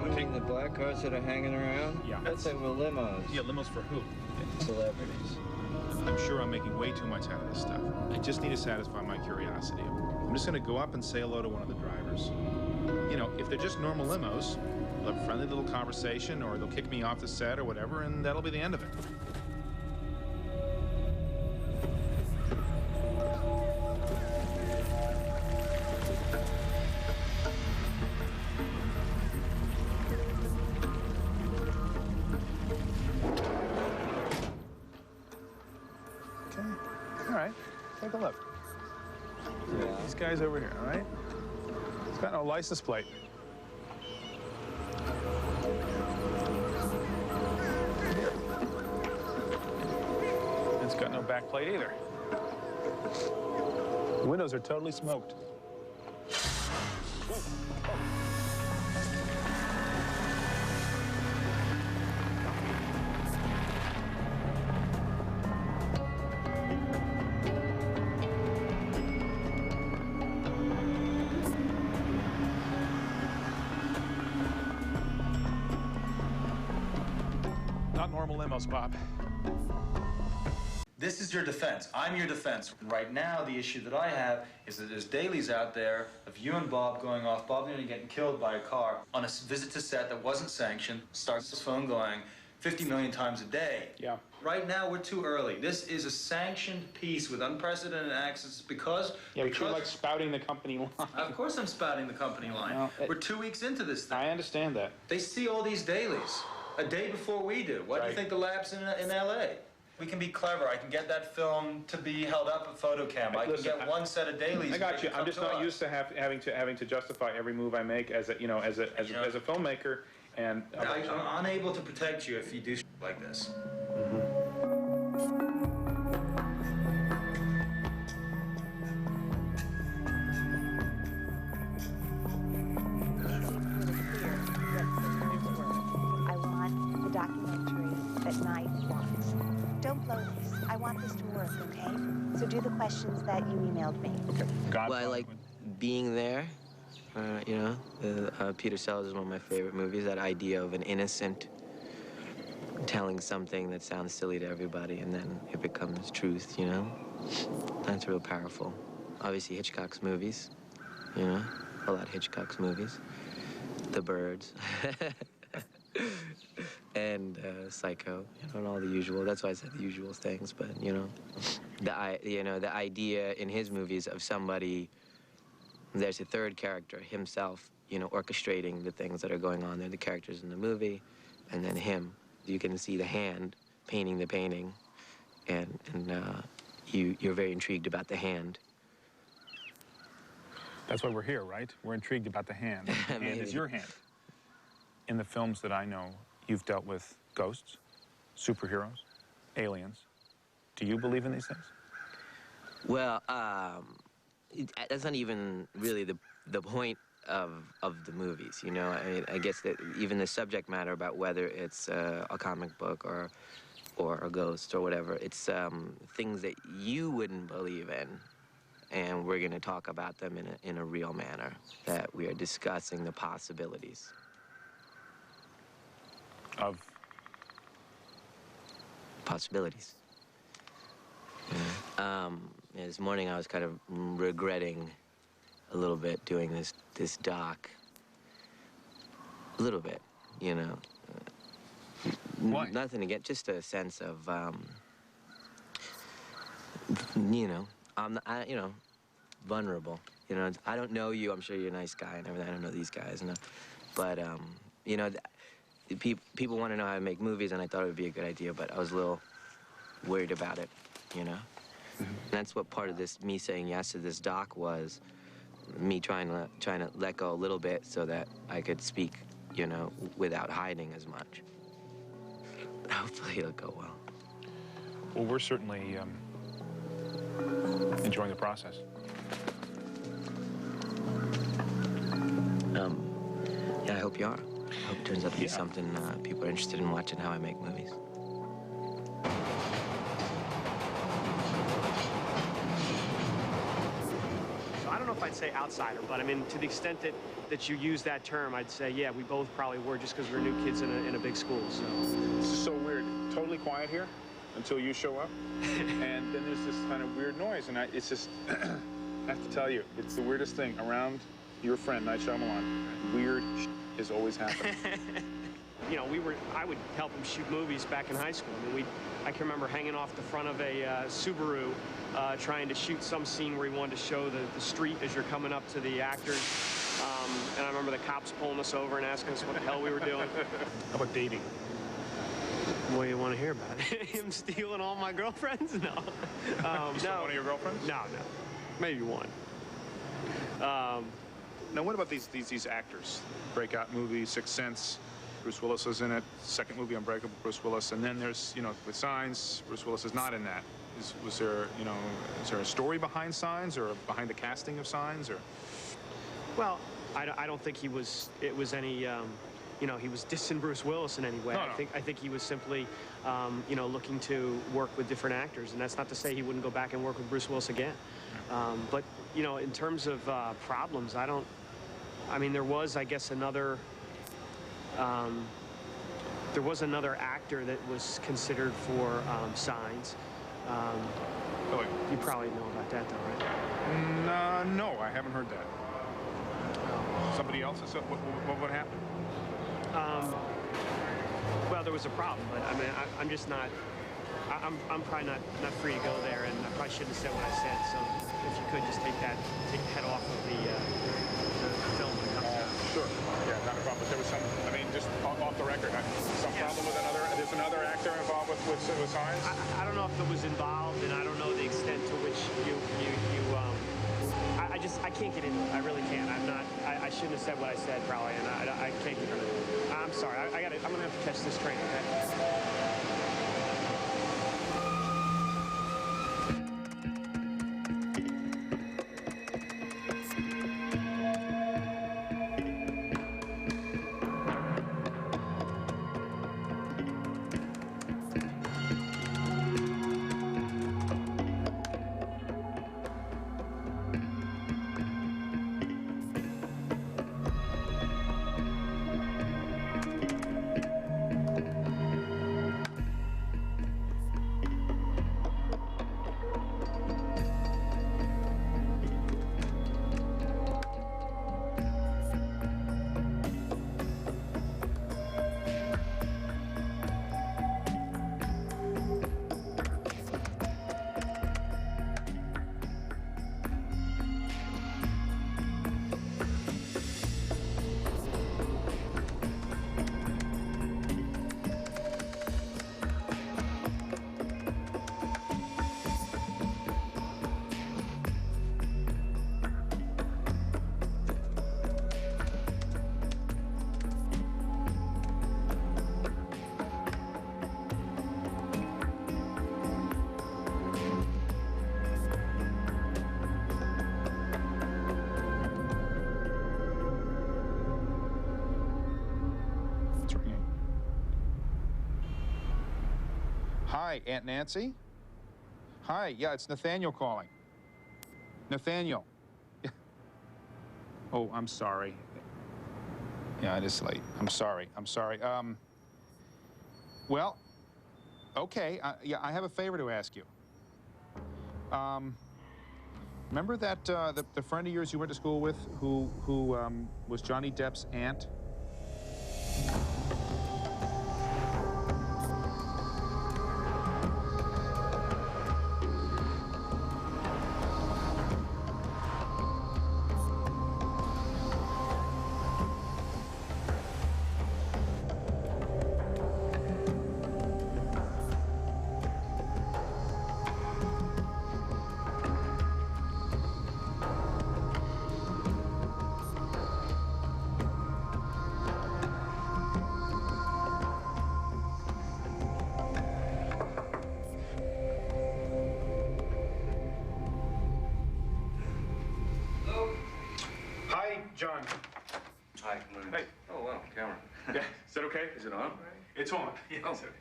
Looking the black cars that are hanging around? Yeah. I'd say we're limos. Yeah, limos for who? Celebrities. I'm sure I'm making way too much out of this stuff. I just need to satisfy my curiosity. I'm just going to go up and say hello to one of the drivers. If they're just normal limos, they'll have a friendly little conversation, or they'll kick me off the set or whatever, and that'll be the end of it. All right, take a look. Yeah. This guy's over here, all right? He's got no license plate. Here. It's got no back plate either. The windows are totally smoked. Not normal limos, Bob. This is your defense. I'm your defense. Right now, the issue that I have is that there's dailies out there of you and Bob going off, Bob nearly getting killed by a car on a visit to set that wasn't sanctioned, starts his phone going 50 million times a day. Yeah. Right now, we're too early. This is a sanctioned piece with unprecedented access because... Yeah, but you're like spouting the company line. Of course I'm spouting the company line. Well, we're 2 weeks into this thing. I understand that. They see all these dailies a day before we do. Why do you think the lab's in L.A.? We can be clever. I can get that film to be held up at photocam. I can get one set of dailies. I got you. I'm just not used to having to justify every move I make as a filmmaker, and I'm unable to protect you if you do shit like this. I want the documentary that Night wants. Don't blow this. I want this to work, okay? So do the questions that you emailed me. Okay. Well, I like being there. You know, Peter Sellers is one of my favorite movies. That idea of an innocent telling something that sounds silly to everybody, and then it becomes truth, you know? That's real powerful. Obviously, Hitchcock's movies, you know? A lot of Hitchcock's movies. The Birds. And Psycho, you know, and all the usual. That's why I said the usual things. But you know, the idea in his movies of somebody. There's a third character, himself, you know, orchestrating the things that are going on there. The characters in the movie, and then him. You can see the hand painting the painting, and you're very intrigued about the hand. That's why we're here, right? We're intrigued about the hand. The hand is your hand. In the films that I know, you've dealt with ghosts, superheroes, aliens. Do you believe in these things? Well, that's not even really the point of the movies, you know? I mean, I guess that even the subject matter about whether it's a comic book or a ghost or whatever, it's things that you wouldn't believe in, and we're going to talk about them in a real manner, that we are discussing the possibilities. Of? Possibilities. Yeah. This morning I was kind of regretting a little bit doing this doc. A little bit, you know. Why? Nothing to get, just a sense of, you know, you know, vulnerable. You know, I don't know you. I'm sure you're a nice guy and everything. I don't know these guys, no. But, you know, people want to know how to make movies, and I thought it would be a good idea, but I was a little worried about it, you know? And that's what part of this, me saying yes to this doc was, me trying to let go a little bit so that I could speak, you know, without hiding as much. But hopefully it'll go well. Well, we're certainly enjoying the process. Yeah, I hope you are. I hope it turns out to be something people are interested in watching how I make movies. So I don't know if I'd say outsider, but I mean, to the extent that you use that term, I'd say, yeah, we both probably were just because we're new kids in a big school, so. This is so weird. Totally quiet here until you show up. And then there's this kind of weird noise, and it's just, I have to tell you, it's the weirdest thing around your friend, Night Shyamalan. Weird is always happening. You know, I would help him shoot movies back in high school. I mean, I can remember hanging off the front of a Subaru, trying to shoot some scene where he wanted to show the street as you're coming up to the actors. And I remember the cops pulling us over and asking us what the hell we were doing. How about dating? What do you want to hear about? Him stealing all my girlfriends? No. You stole one of your girlfriends? No. Maybe one. Now, what about these actors? Breakout movie, Sixth Sense. Bruce Willis is in it. Second movie, Unbreakable, Bruce Willis. And then there's, you know, with Signs, Bruce Willis is not in that. Was there, you know, is there a story behind Signs or behind the casting of Signs, or? Well, I don't think it was any, you know, he was dissing Bruce Willis in any way. No, I think he was simply, you know, looking to work with different actors, and that's not to say he wouldn't go back and work with Bruce Willis again. But you know, in terms of problems, I mean, there was, I guess, another. There was another actor that was considered for Signs. You probably know about that, though, right? No, I haven't heard that. Somebody else? What happened? Well, there was a problem, but I mean, I'm just not. I'm probably not free to go there, and I probably shouldn't have said what I said. So if you could just take the head off of the film when it comes out. Sure. Yeah, not a problem. But there was some. I mean, just off the record, some problem with another. There's another actor involved with Signs. I don't know if it was involved, and I don't know the extent to which you. I can't get into it. I really can't. I shouldn't have said what I said, probably, and I can't get into it. I'm sorry. I'm gonna have to catch this train. Okay? Hi, Aunt Nancy? Hi, yeah, it's Nathaniel calling. Nathaniel. Oh, I'm sorry. Yeah, it is late. I'm sorry. Well, okay, yeah, I have a favor to ask you. Remember that, the friend of yours you went to school with who was Johnny Depp's aunt? John. Hi, good morning. Hey. Oh, wow, camera. Yeah, is that okay? Is it on? It's on. Yeah, oh. it's okay.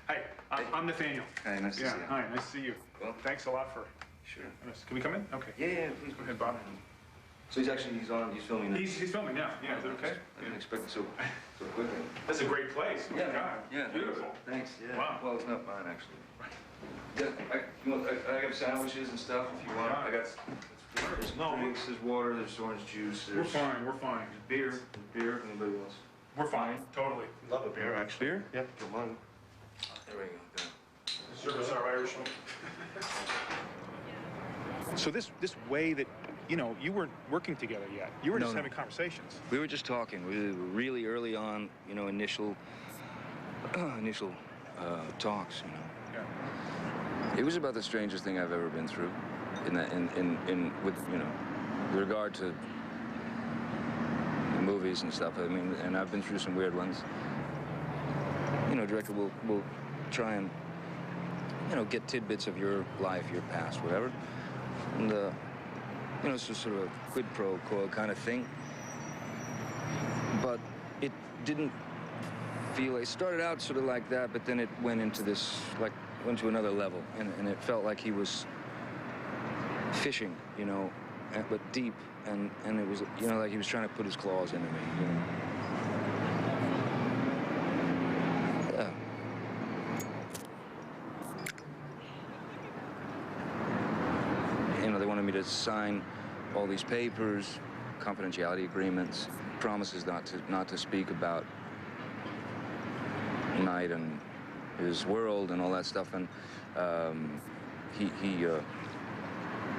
Hey, I'm Nathaniel. Hi, nice to see you. Hi, nice to see you. Well, thanks a lot for... Sure. Can we come in? Okay. Yeah, please. Go ahead, Bob. So he's filming now? He's filming now. Yeah, is that okay? I didn't expect it so quickly. That's a great place. Oh, Yeah, God. yeah. Beautiful. Thanks, yeah. Wow. Well, it's not mine, actually. Yeah, I got sandwiches and stuff if you want. I got... There's drinks, there's water, there's orange juice, there's... We're fine. Beer, anybody wants? We're fine, totally. Love a beer, actually. Beer? Yeah. Come on. There we go. Service our Irish. So this way that, you know, you weren't working together yet. You were just having conversations. We were just talking. We were really early on, you know, initial talks, you know. Yeah. It was about the strangest thing I've ever been through. With, you know, with regard to movies and stuff. I mean, and I've been through some weird ones. You know, director will try and, you know, get tidbits of your life, your past, whatever. And, you know, it's just sort of a quid pro quo kind of thing. didn't feel, it started out sort of like that, but then it went into this, like, went to another level, and it felt like he was fishing, you know, but deep, and it was, you know, like he was trying to put his claws into me, you know. Yeah. You know, they wanted me to sign all these papers, confidentiality agreements, promises not to speak about Knight and his world and all that stuff, and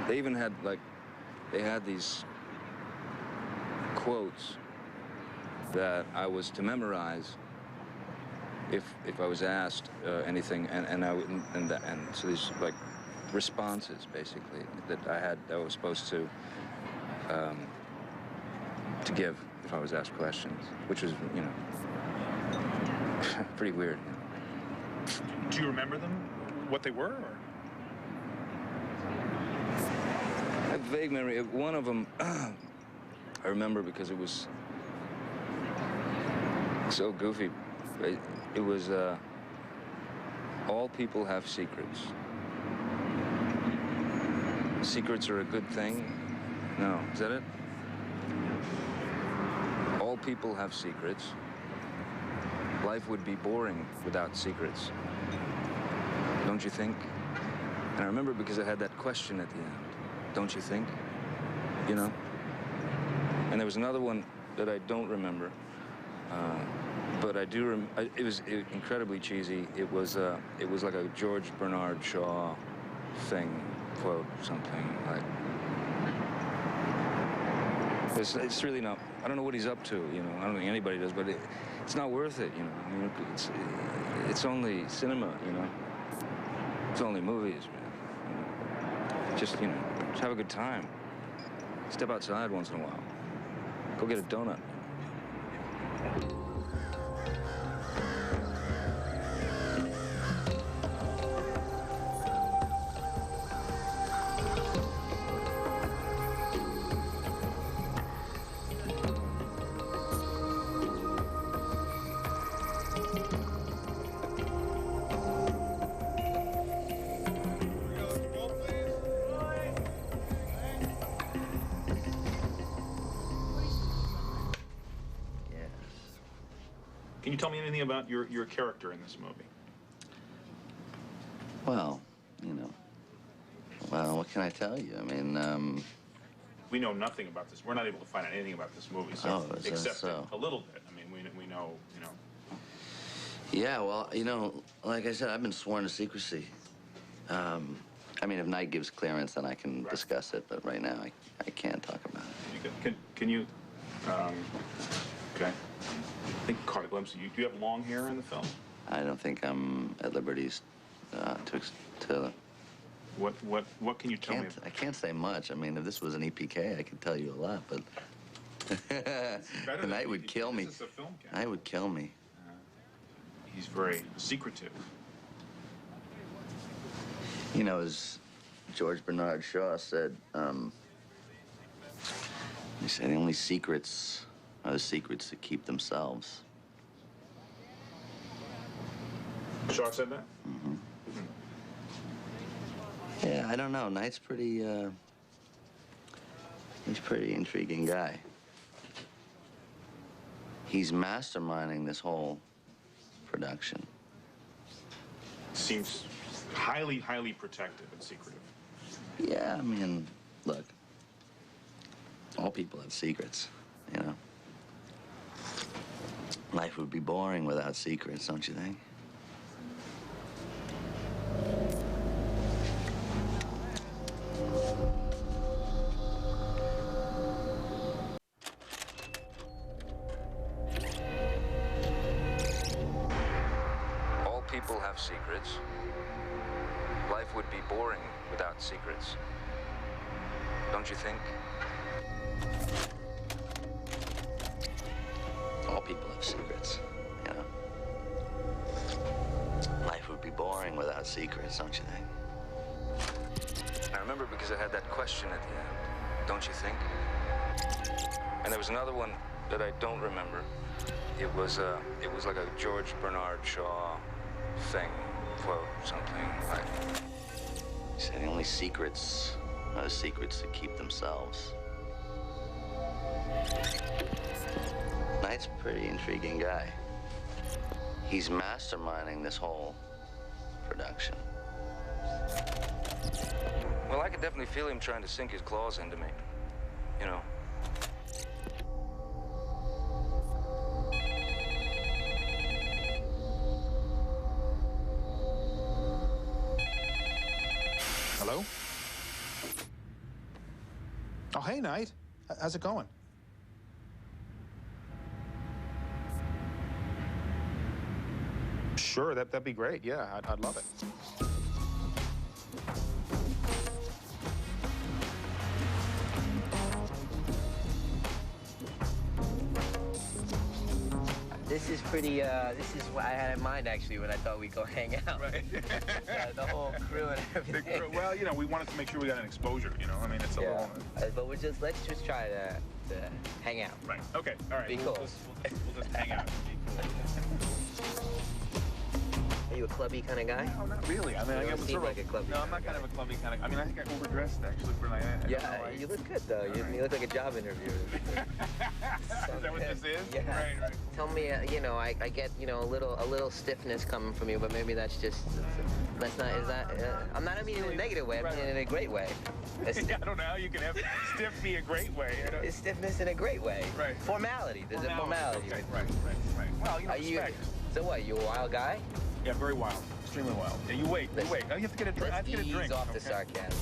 they even had, like, they had these quotes that I was to memorize if I was asked anything, and so these, like, responses basically that I was supposed to give if I was asked questions, which was, you know, pretty weird. Do you remember them? What they were? Or? I have a vague memory. One of them, I remember because it was so goofy. It was, all people have secrets. Secrets are a good thing? No, is that it? All people have secrets. Life would be boring without secrets. Don't you think? And I remember because I had that question at the end. Don't you think? You know? And there was another one that I don't remember. But I do it was incredibly cheesy. It was like a George Bernard Shaw thing, quote, something like. It's really not, I don't know what he's up to, you know. I don't think anybody does, but it's not worth it, you know. I mean, it's only cinema, you know. It's only movies, man. You know? Just, you know, just have a good time. Step outside once in a while. Go get a donut. Can you tell me anything about your character in this movie? Well, you know, well, what can I tell you? I mean, We know nothing about this. We're not able to find out anything about this movie, so Oh, is that except so? a little bit. I mean, we know, you know. yeah, well, you know, like I said, I've been sworn to secrecy. I mean, if Knight gives clearance, then I can discuss it, but right now I can't talk about it. Can you? Okay. I think you caught a glimpse. Do you have long hair in the film? I don't think I'm at liberties to. What can you tell me? I can't say much. I mean, if this was an EPK, I could tell you a lot, but Knight would kill me. This is a film camera. Knight would kill me. He's very secretive. You know, as George Bernard Shaw said, he said the only secrets are the secrets that keep themselves. Shaw said that? Mm-hmm. Yeah, I don't know. Knight's pretty, he's a pretty intriguing guy. He's masterminding this whole production. Seems highly, highly protective and secretive. Yeah, I mean, look, all people have secrets, you know? Life would be boring without secrets, don't you think? All people have secrets. Life would be boring without secrets. Don't you think? All people have secrets, you know? Life would be boring without secrets, don't you think? I remember because I had that question at the end. Don't you think? And there was another one that I don't remember. It was like a George Bernard Shaw thing, quote, something like. He said the only secrets are the secrets that keep themselves. Knight's a pretty intriguing guy. He's masterminding this whole production. Well, I could definitely feel him trying to sink his claws into me, you know. Hello? Oh, hey, Knight. How's it going? Sure, that'd be great. Yeah, I'd love it. This is pretty, this is what I had in mind, actually, when I thought we'd go hang out. Right. The whole crew and everything. Well, you know, we wanted to make sure we got an exposure, you know? I mean, it's a little... But let's just try to hang out. Right. Okay. All right. Be cool. We'll just hang out. Be cool. Are you a clubby kind of guy? No, not really. I mean, I guess seem like a clubby. No, I'm not kind of a clubby kind of. I mean, I think I overdressed actually for like. Yeah, you look good though. You look like a job interview. Is that what this is? Yeah. Right. Tell me, you know, I get, you know, a little stiffness coming from you, but maybe that's just that's not. Is that? I'm not meaning in a negative way. I mean in a great way. I don't know how you can have stiff be a great way. You know? It's stiffness in a great way. Right. Formality. There's a formality. Okay. Right. Well, you know, respect. So what? You a wild guy? Yeah, very wild. Extremely wild. Yeah, you wait. Now you have to get a drink. I have to get a drink. Ease off the sarcasm.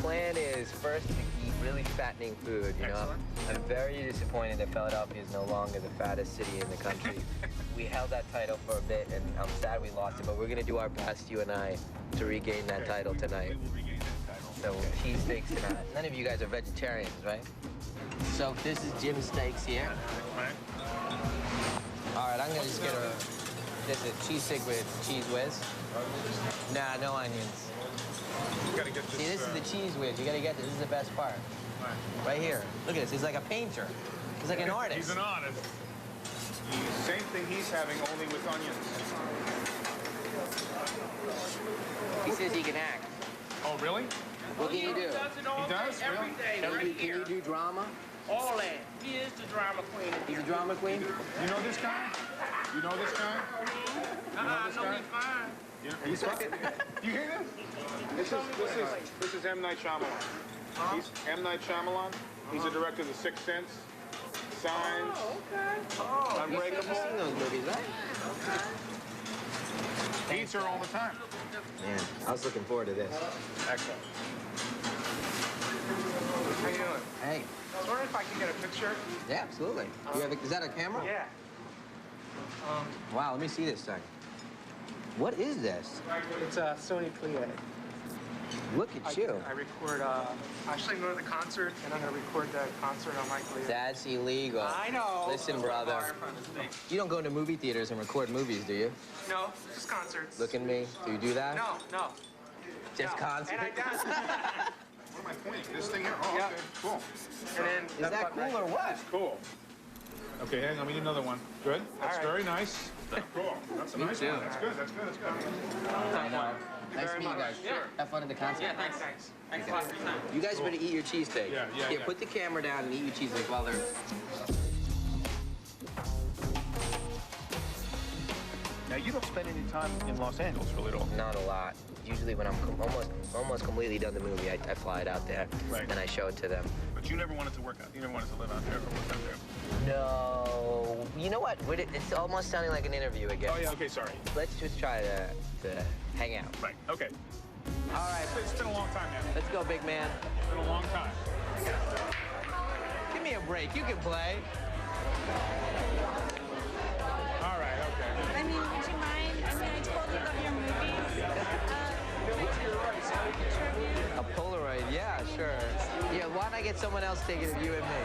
Plan is first to eat really fattening food, you know? I'm very disappointed that Philadelphia is no longer the fattest city in the country. We held that title for a bit, and I'm sad we lost it, but we're going to do our best, you and I, to regain that title tonight. We will regain that title. So, cheese steaks tonight. None of you guys are vegetarians, right? So, this is Jim's Steaks here. Right. All right, I'm going to just get just a cheese stick with cheese whiz. Nah, no onions. You gotta get this. See, this is the cheese whiz. You got to get this. This is the best part. Right here. Look at this. He's like a painter. He's like an artist. He's an artist. Same thing he's having, only with onions. He says he can act. Oh, really? What can you do? He does? Every day, Can you do drama? All that. He is the drama queen. He's a drama queen? You know this guy? You know this guy? I know he's fine. He's fine. You hear this? This is M. Night Shyamalan. He's M. Night Shyamalan. He's the director of The Sixth Sense, Signs, Unbreakable. You've seen those movies, right? He eats her all the time. Man, I was looking forward to this. Excellent. How you doing? Hey. I was wondering if I could get a picture. Yeah, absolutely. Is that a camera? Yeah. Wow, let me see this thing. What is this? It's a Sony Plie. Look at you. I record, actually I'm going to the concert, and I'm going to record the concert on my Plie. That's illegal. I know. Listen, brother. You don't go into movie theaters and record movies, do you? No, just concerts. Look at me. Do you do that? No. Just concerts? And I got What am I pointing? This thing here? Oh, yeah. okay. Cool. And then Is that cool or what? That's cool. Okay, hang on. We need another one. Good. That's very nice. Cool. That's a nice one. That's good. I know. Nice to meet you guys. Have fun at the concert. Yeah, thanks. Thanks a lot for your time. You guys better eat your cheesesteak. Yeah. Put the camera down and eat your cheesesteak while they're... Now, you don't spend any time in Los Angeles, really, at all. Not a lot. Usually when I'm almost completely done the movie, I fly it out there and I show it to them. But you never wanted to work out. You never wanted to live out there or work out there. No. You know what? It's almost sounding like an interview again. Oh, yeah. Okay, sorry. Let's just try to hang out. Right. Okay. All right. It's been a long time now. Let's go, big man. It's been a long time. Give me a break. You can play. All right. Okay. I mean, would you mind? I mean, I totally love your movies. A Polaroid, yeah, sure. Yeah, why don't I get someone else taking it, you and me?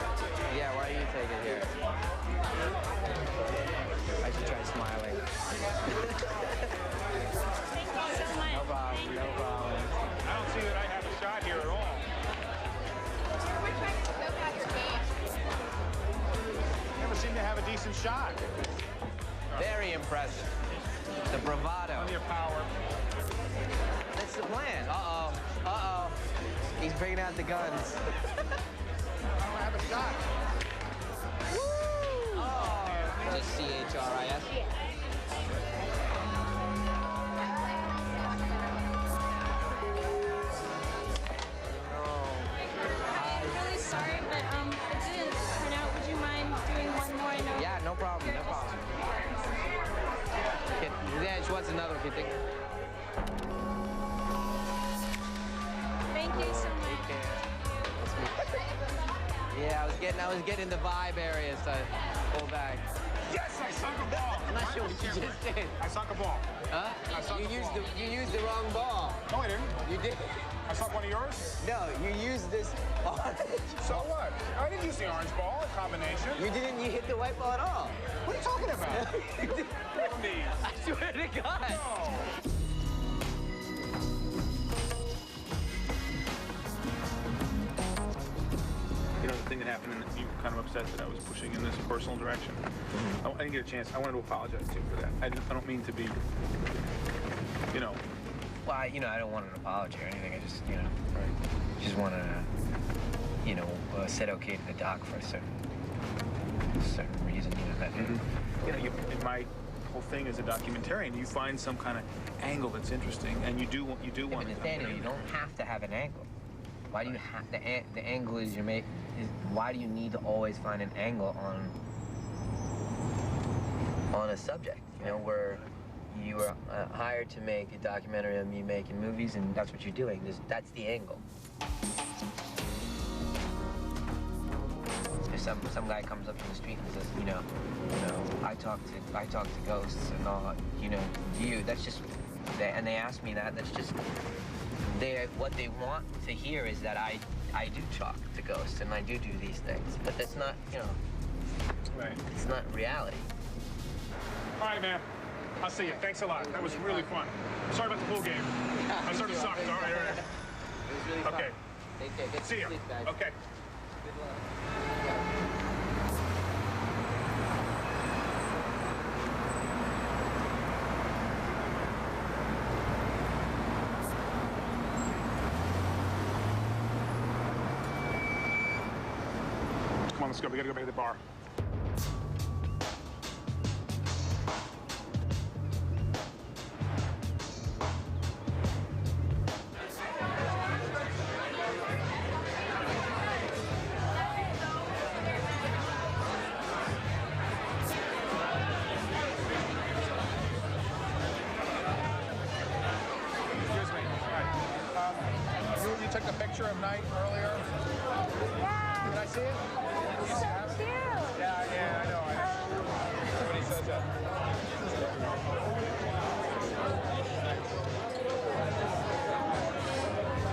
Yeah, why are you taking it here? I should try smiling. Thank you so much. No problem, no problem. I don't see that I have a shot here at all. shot. Very impressive. The bravado. Plenty of power. That's the plan. Uh-oh. Uh-oh. He's bringing out the guns. I don't have a shot. Woo! Oh, that's C-H-R-I-S. Yeah. I'm really sorry, but it didn't turn out. Would you mind doing one more? I know. Yeah, no problem, no problem. Yeah, she wants another one, kid. Thank you so much. Yeah, I was getting the vibe area, so pull back. Yes, I sunk a ball. I'm not sure what you just did. I sunk a ball. Huh? I sunk a ball. You used the wrong ball. No, I didn't. You did. I sunk one of yours? No, you used this orange. So what? I didn't use the orange ball, a combination. You didn't. You hit the white ball at all. What are you talking about? Me. I swear to God. No. You know, the thing that happened, and you were kind of upset that I was pushing in this personal direction. I didn't get a chance. I wanted to apologize to you for that. I don't mean to be, you know. Well, I don't want an apology or anything. I just, just want to, said okay to the doc for a certain reason. That. In my whole thing as a documentarian, you find some kind of angle that's interesting, and you do want to. Nathaniel, you don't have to have an angle. Why do you have the angle is why do you need to always find an angle on a subject? Where you were hired to make a documentary on me making movies, and that's what you're doing. That's the angle. If some guy comes up in the street and says, I talk to ghosts and all, that's just, and they ask me that, that's just, what they want to hear is that I do talk to ghosts and I do these things, but that's not, Right. It's not reality. All right, man. I'll see you. Thanks a lot. That was really fun. Sorry about the pool game. I sort of sucked. All right. It was really fun. Okay. Take care. Get See you. some sleep, guys. Okay. Good luck. Come on, let's go. We gotta go back to the bar. Excuse me. All right. You took a picture of Knight earlier? Yeah. Did I see it? So cute. Yeah, I know. Everybody says that.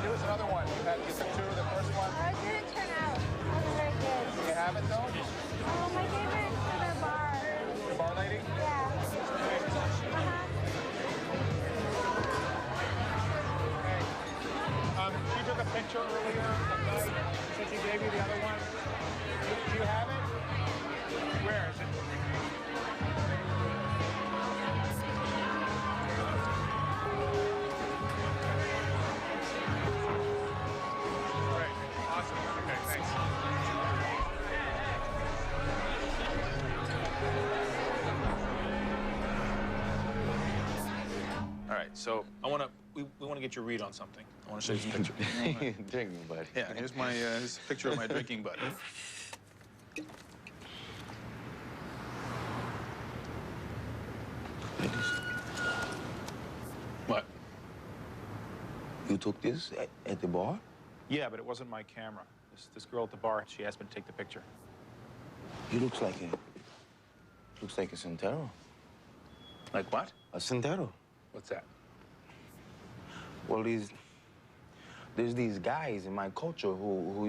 There was another one. You took two, the first one. It didn't turn out. It wasn't very good. You have it, though? My favorite is the bar. The bar lady? Yeah. She took a picture earlier of Knight. Since she gave you the other one. Do you have it? Where is it? Great. Awesome. Okay, thanks. All right, so we want to get your read on something. I want to show you this picture. Drinking buddy. Yeah, here's my here's a picture of my drinking buddy. What? You took this at the bar? Yeah, but it wasn't my camera. This girl at the bar, she asked me to take the picture. He looks like a Santero. Like what? A Santero. What's that? Well, there's these guys in my culture who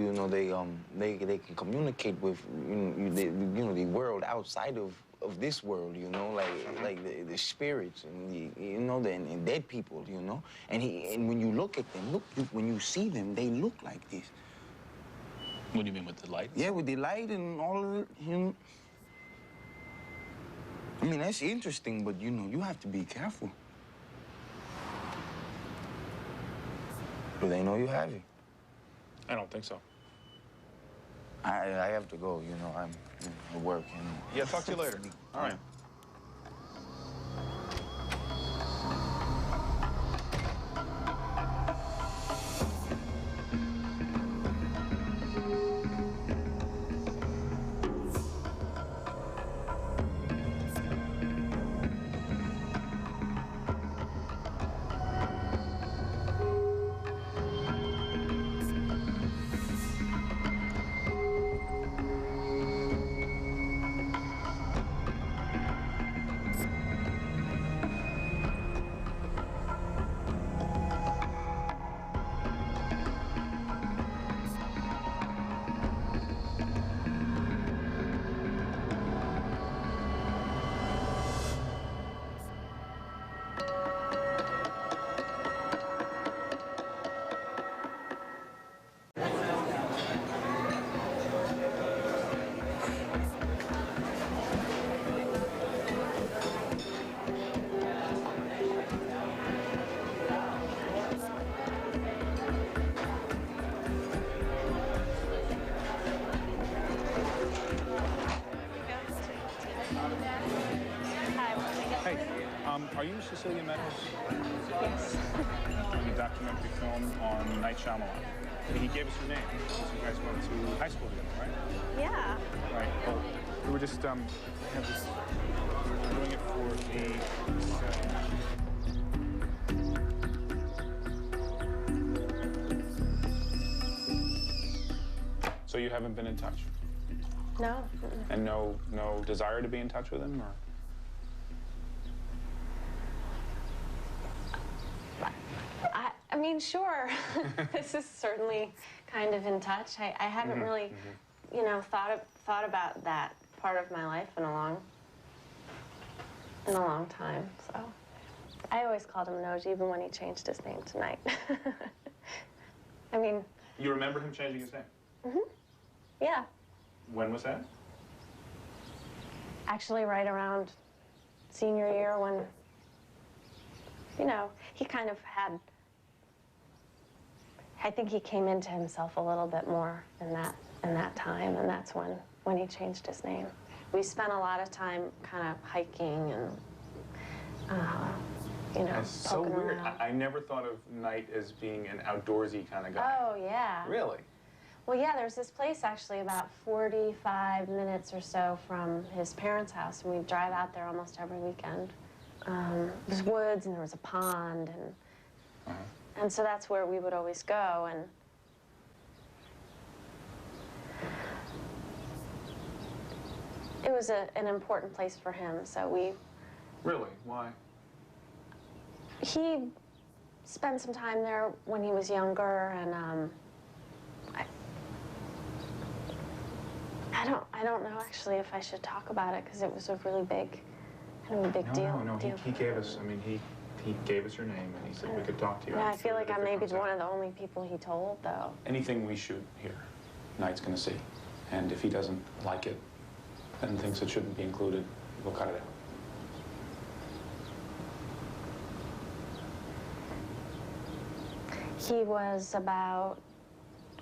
they can communicate with the world outside of this world, like the spirits and and dead people, and when you look at them, when you see them, they look like this. What do you mean with the light? Yeah, with the light and all of it. I mean, that's interesting, but you know, you have to be careful. Do they know you have it? I don't think so. I have to go, you know, I'm at work, you know. Yeah, talk to you later. All right. Hey, are you Cecilia Meadows? Yes. The documentary film on Night Shyamalan. He gave us your name. So you guys went to high school together, right? Yeah. Right. Well, we were just have this doing it for the. So you haven't been in touch? No. And no desire to be in touch with him, or? I mean, sure. This is certainly kind of in touch. I haven't really, you know, thought about that part of my life in a long time. So I always called him Noj, even when he changed his name tonight. I mean. You remember him changing his name? Yeah. When was that? Actually, right around senior year when, you know, he kind of had. I think he came into himself a little bit more in that time, and that's when he changed his name. We spent a lot of time kind of hiking and, you know, That's so poking weird. around. I never thought of Knight as being an outdoorsy kind of guy. Oh, yeah. Really? Well, yeah, there's this place actually about 45 minutes or so from his parents' house, and we'd drive out there almost every weekend. There's woods, and there was a pond, and so that's where we would always go, and it was an important place for him, so we... Really? Why? He spent some time there when he was younger, and I don't know actually if I should talk about it, because it was a really big, kind of a big deal. No, he gave us, I mean, he gave us your name, and he said we could talk to you. Yeah, I feel like I'm maybe one of the only people he told, though. Anything we shoot here, Knight's gonna see. And if he doesn't like it, and thinks it shouldn't be included, we'll cut it out. He was about,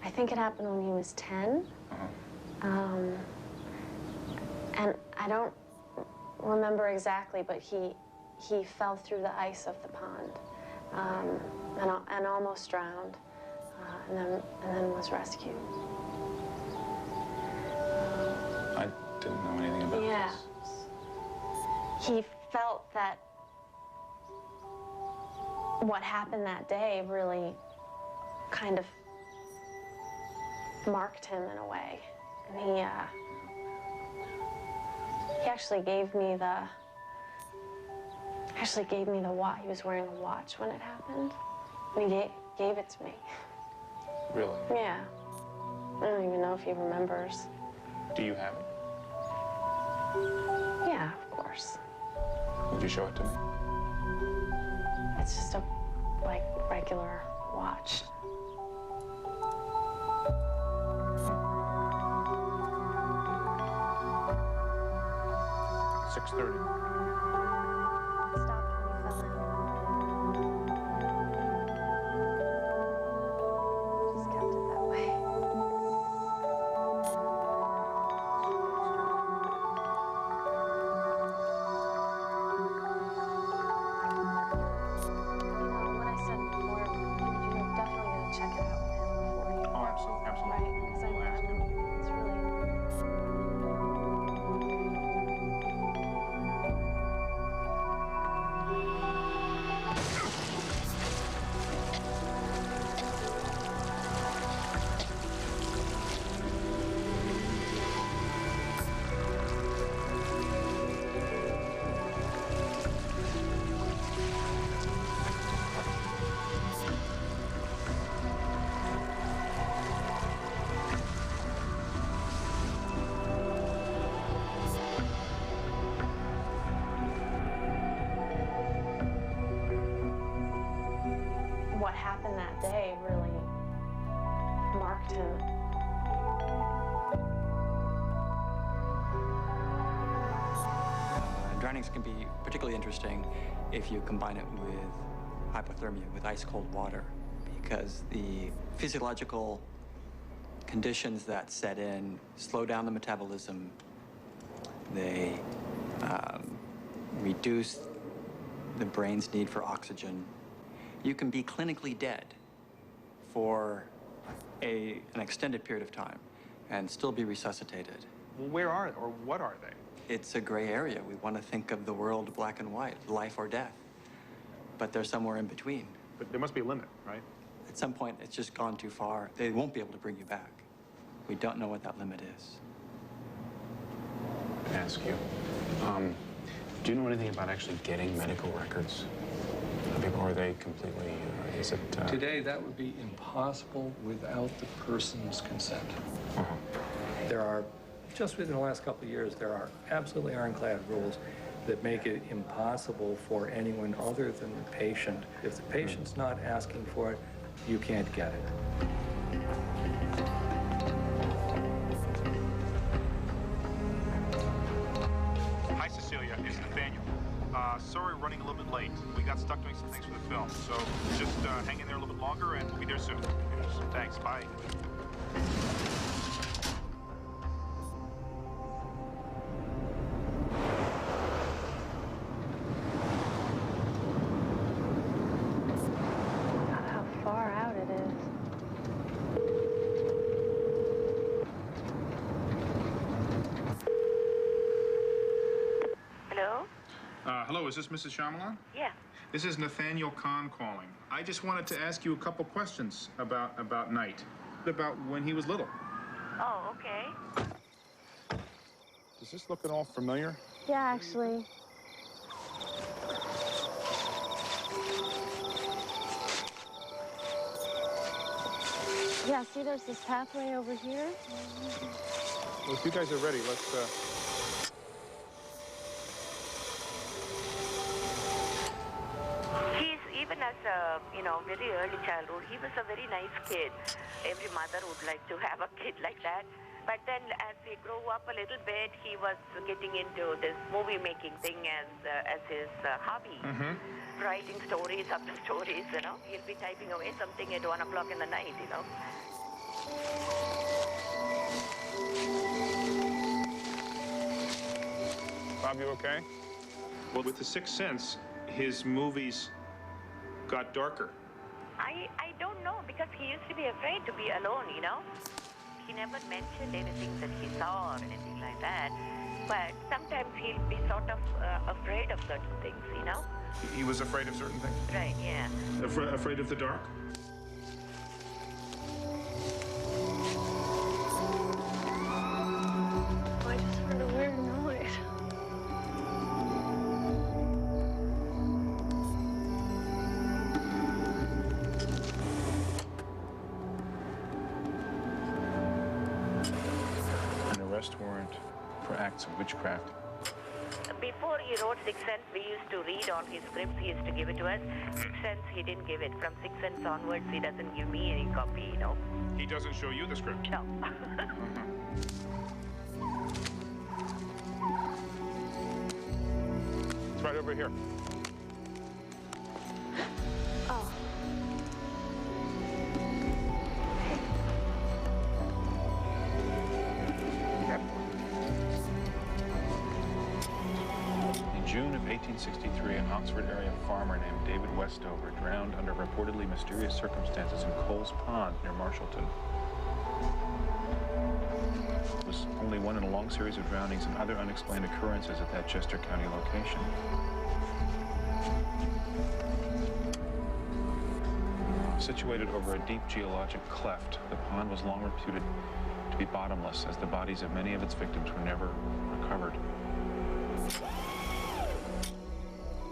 I think it happened when he was 10. And I don't remember exactly, but he fell through the ice of the pond and almost drowned, and then was rescued. I didn't know anything about Yeah. this. He felt that what happened that day really kind of marked him in a way. And he actually gave me the watch. He was wearing a watch when it happened, and he gave it to me. Really? Yeah. I don't even know if he remembers. Do you have it? Yeah, of course. Would you show it to me? It's just a, like, regular watch. $6:30. happened that day really marked him. Drownings can be particularly interesting if you combine it with hypothermia, with ice-cold water, because the physiological conditions that set in slow down the metabolism. They reduce the brain's need for oxygen. You can be clinically dead for an extended period of time and still be resuscitated. Well, where are, or what are they? It's a gray area. We want to think of the world black and white, life or death. But they're somewhere in between. But there must be a limit, right? At some point, it's just gone too far. They won't be able to bring you back. We don't know what that limit is. Ask you, do you know anything about actually getting medical records? Or are they completely, is it... Today, that would be impossible without the person's consent. There are, just within the last couple of years, there are absolutely ironclad rules that make it impossible for anyone other than the patient. If the patient's not asking for it, you can't get it. Hi, Cecilia. It's Nathaniel. Sorry we're running a little bit late. We got stuck doing some things for the film. So just hang in there a little bit longer and we'll be there soon. Thanks. Bye. How far out it is. Hello? Hello, is this Mrs. Shyamalan? Yeah. This is Nathaniel Kahn calling. I just wanted to ask you a couple questions about Knight, about when he was little. Oh, okay. Does this look at all familiar? Yeah, actually. Yeah, see, there's this pathway over here. Well, if you guys are ready, let's... He's, even as a, very early childhood, he was a very nice kid. Every mother would like to have a kid like that. But then as he grew up a little bit, he was getting into this movie-making thing as his hobby. Writing stories after stories, He'll be typing away something at 1 o'clock in the night, Bob, you okay? Well, with The Sixth Sense, his movies got darker. I don't know, because he used to be afraid to be alone, He never mentioned anything that he saw or anything like that. But sometimes he'll be sort of afraid of certain things, He was afraid of certain things? Right, yeah. Afraid of the dark? I just heard a weird noise. An arrest warrant for acts of witchcraft. Before he wrote Sixth Sense, we used to read all his scripts. He used to give it to us. Sixth Sense, he didn't give it. From Sixth Sense onwards, he doesn't give me any copy, He doesn't show you the script? No. It's right over here. Oh. In June of 1863, an Oxford area farmer named David Westover drowned under reportedly mysterious circumstances in Cole's Pond near Marshallton. It was only one in a long series of drownings and other unexplained occurrences at that Chester County location. Situated over a deep geologic cleft, the pond was long reputed to be bottomless, as the bodies of many of its victims were never recovered.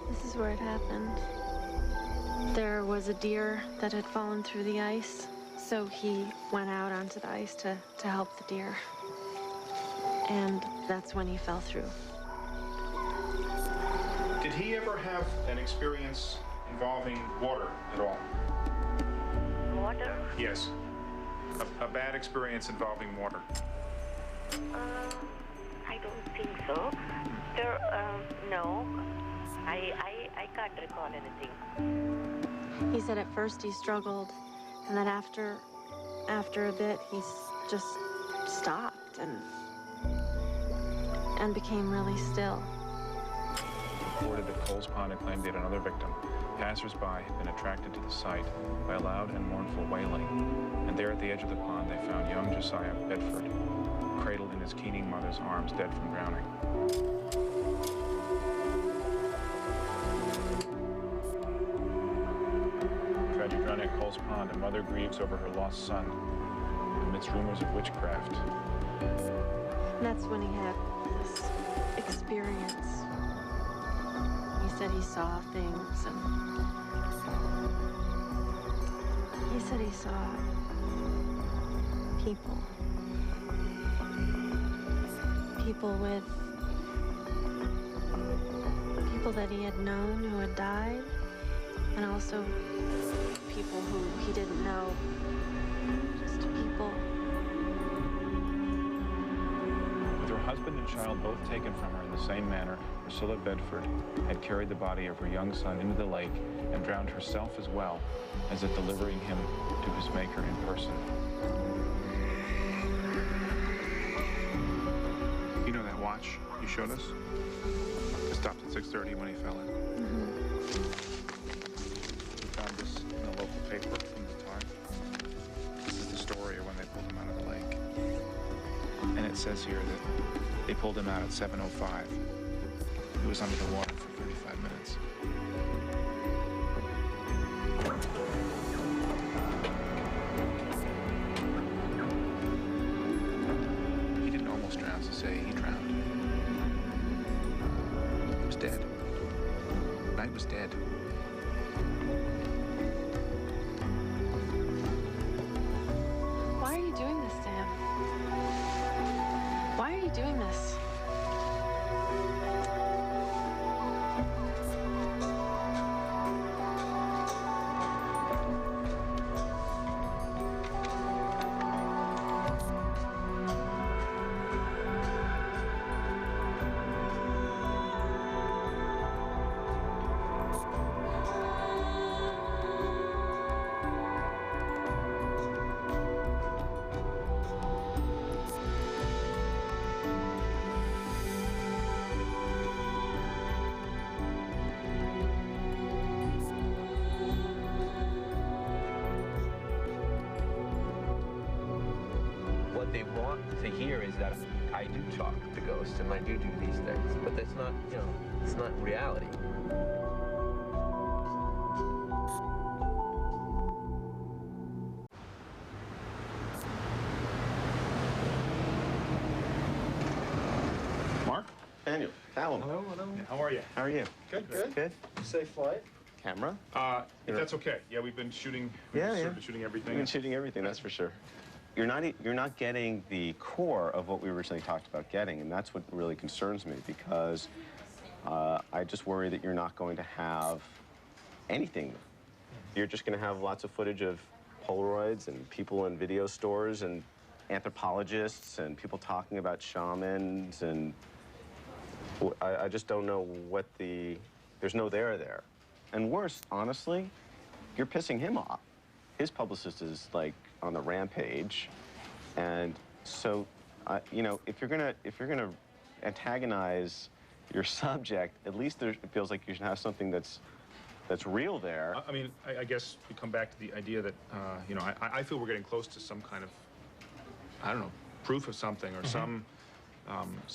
This is where it happened. There was a deer that had fallen through the ice, so he went out onto the ice to help the deer. And that's when he fell through. Did he ever have an experience involving water at all? water? Yes. A bad experience involving water. I don't think so. There, no. I can't recall anything. He said at first he struggled, and then after a bit, he just stopped and became really still. Reported that Coles Pond had claimed they had another victim. Passers-by had been attracted to the site by a loud and mournful wailing. And there at the edge of the pond, they found young Josiah Bedford, cradled in his keening mother's arms, dead from drowning. Tragic drowning at Coles Pond, a mother grieves over her lost son amidst rumors of witchcraft. And that's when he had this experience. He said he saw things, and he said he saw people. People that he had known who had died, and also people who he didn't know. Just people. With her husband and child both taken from her in the same manner, Priscilla Bedford had carried the body of her young son into the lake and drowned herself as well, as if delivering him to his maker in person. You know that watch you showed us? It stopped at 6:30 when he fell in. We found this in a local paper from the time. This is the story of when they pulled him out of the lake. And it says here that they pulled him out at 7:05. He was under the water for 35 minutes. He didn't almost drown to say he drowned. He was dead. Knight was dead. Why are you doing this, Sam? Why are you doing this? What they want to hear is that I do talk to ghosts and I do these things, but that's not, you know, it's not reality. Mark? Daniel, Callum. Hello. How are you? How are you? Good. Good. Safe flight. Camera? If that's okay. Yeah, we've been shooting. Sort of shooting everything. We've been shooting everything, that's for sure. You're not getting the core of what we originally talked about getting, and that's what really concerns me, because I just worry that you're not going to have anything. You're just going to have lots of footage of Polaroids and people in video stores and anthropologists and people talking about shamans, and I just don't know what there's no there. And worse, honestly, you're pissing him off. His publicist is like on the rampage, and so you know, if you're gonna antagonize your subject, at least it feels like you should have something that's real there. I mean, I guess we come back to the idea that you know, I feel we're getting close to some kind of, I don't know, proof of something or some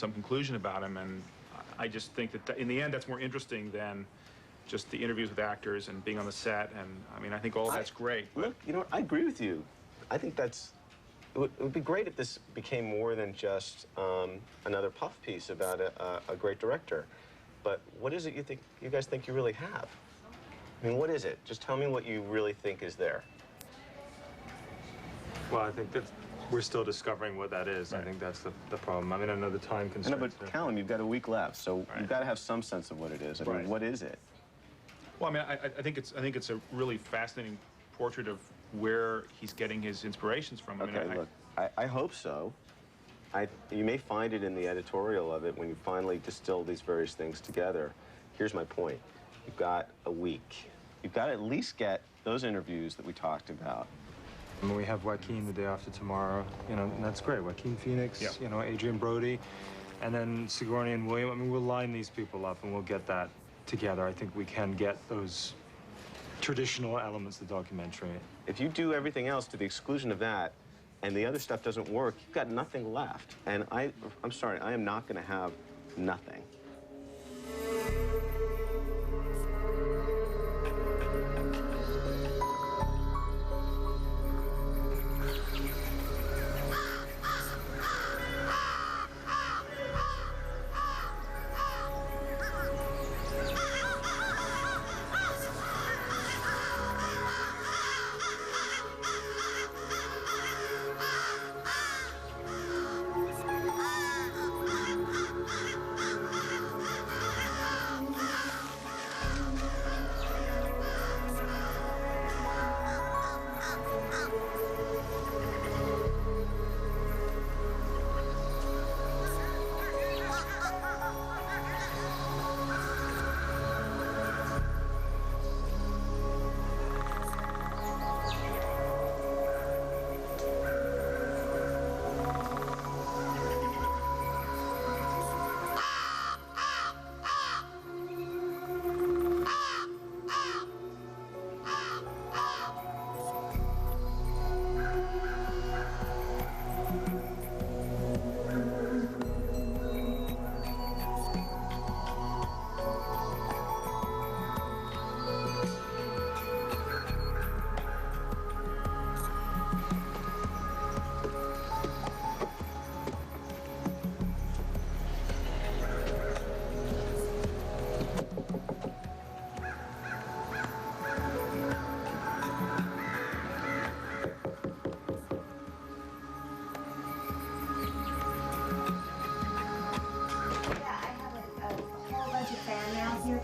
conclusion about him, and I just think that in the end that's more interesting than just the interviews with actors and being on the set, and I mean, I think all of that's great. But Look, you know what, I agree with you. I think it would be great if this became more than just another puff piece about a great director. But what is it you guys think you really have? I mean, what is it? Just tell me what you really think is there. Well, I think that we're still discovering what that is. Right. I think that's the problem. I mean, I know the time constraints. No, but Callum, you've got a week left, so you've got to have some sense of what it is. I mean, what is it? well, I mean, I think it's a really fascinating portrait of where he's getting his inspirations from. Okay, look, I hope so. You may find it in the editorial of it when you finally distill these various things together. Here's my point. You've got a week. You've got to at least get those interviews that we talked about. I mean, we have Joaquin the day after tomorrow, you know, and that's great. Joaquin Phoenix, yeah. You know, Adrian Brody, and then Sigourney and William. I mean, we'll line these people up and we'll get that together. I think we can get those traditional elements of the documentary. If you do everything else to the exclusion of that, and the other stuff doesn't work, you've got nothing left. And I'm sorry, I am not going to have nothing.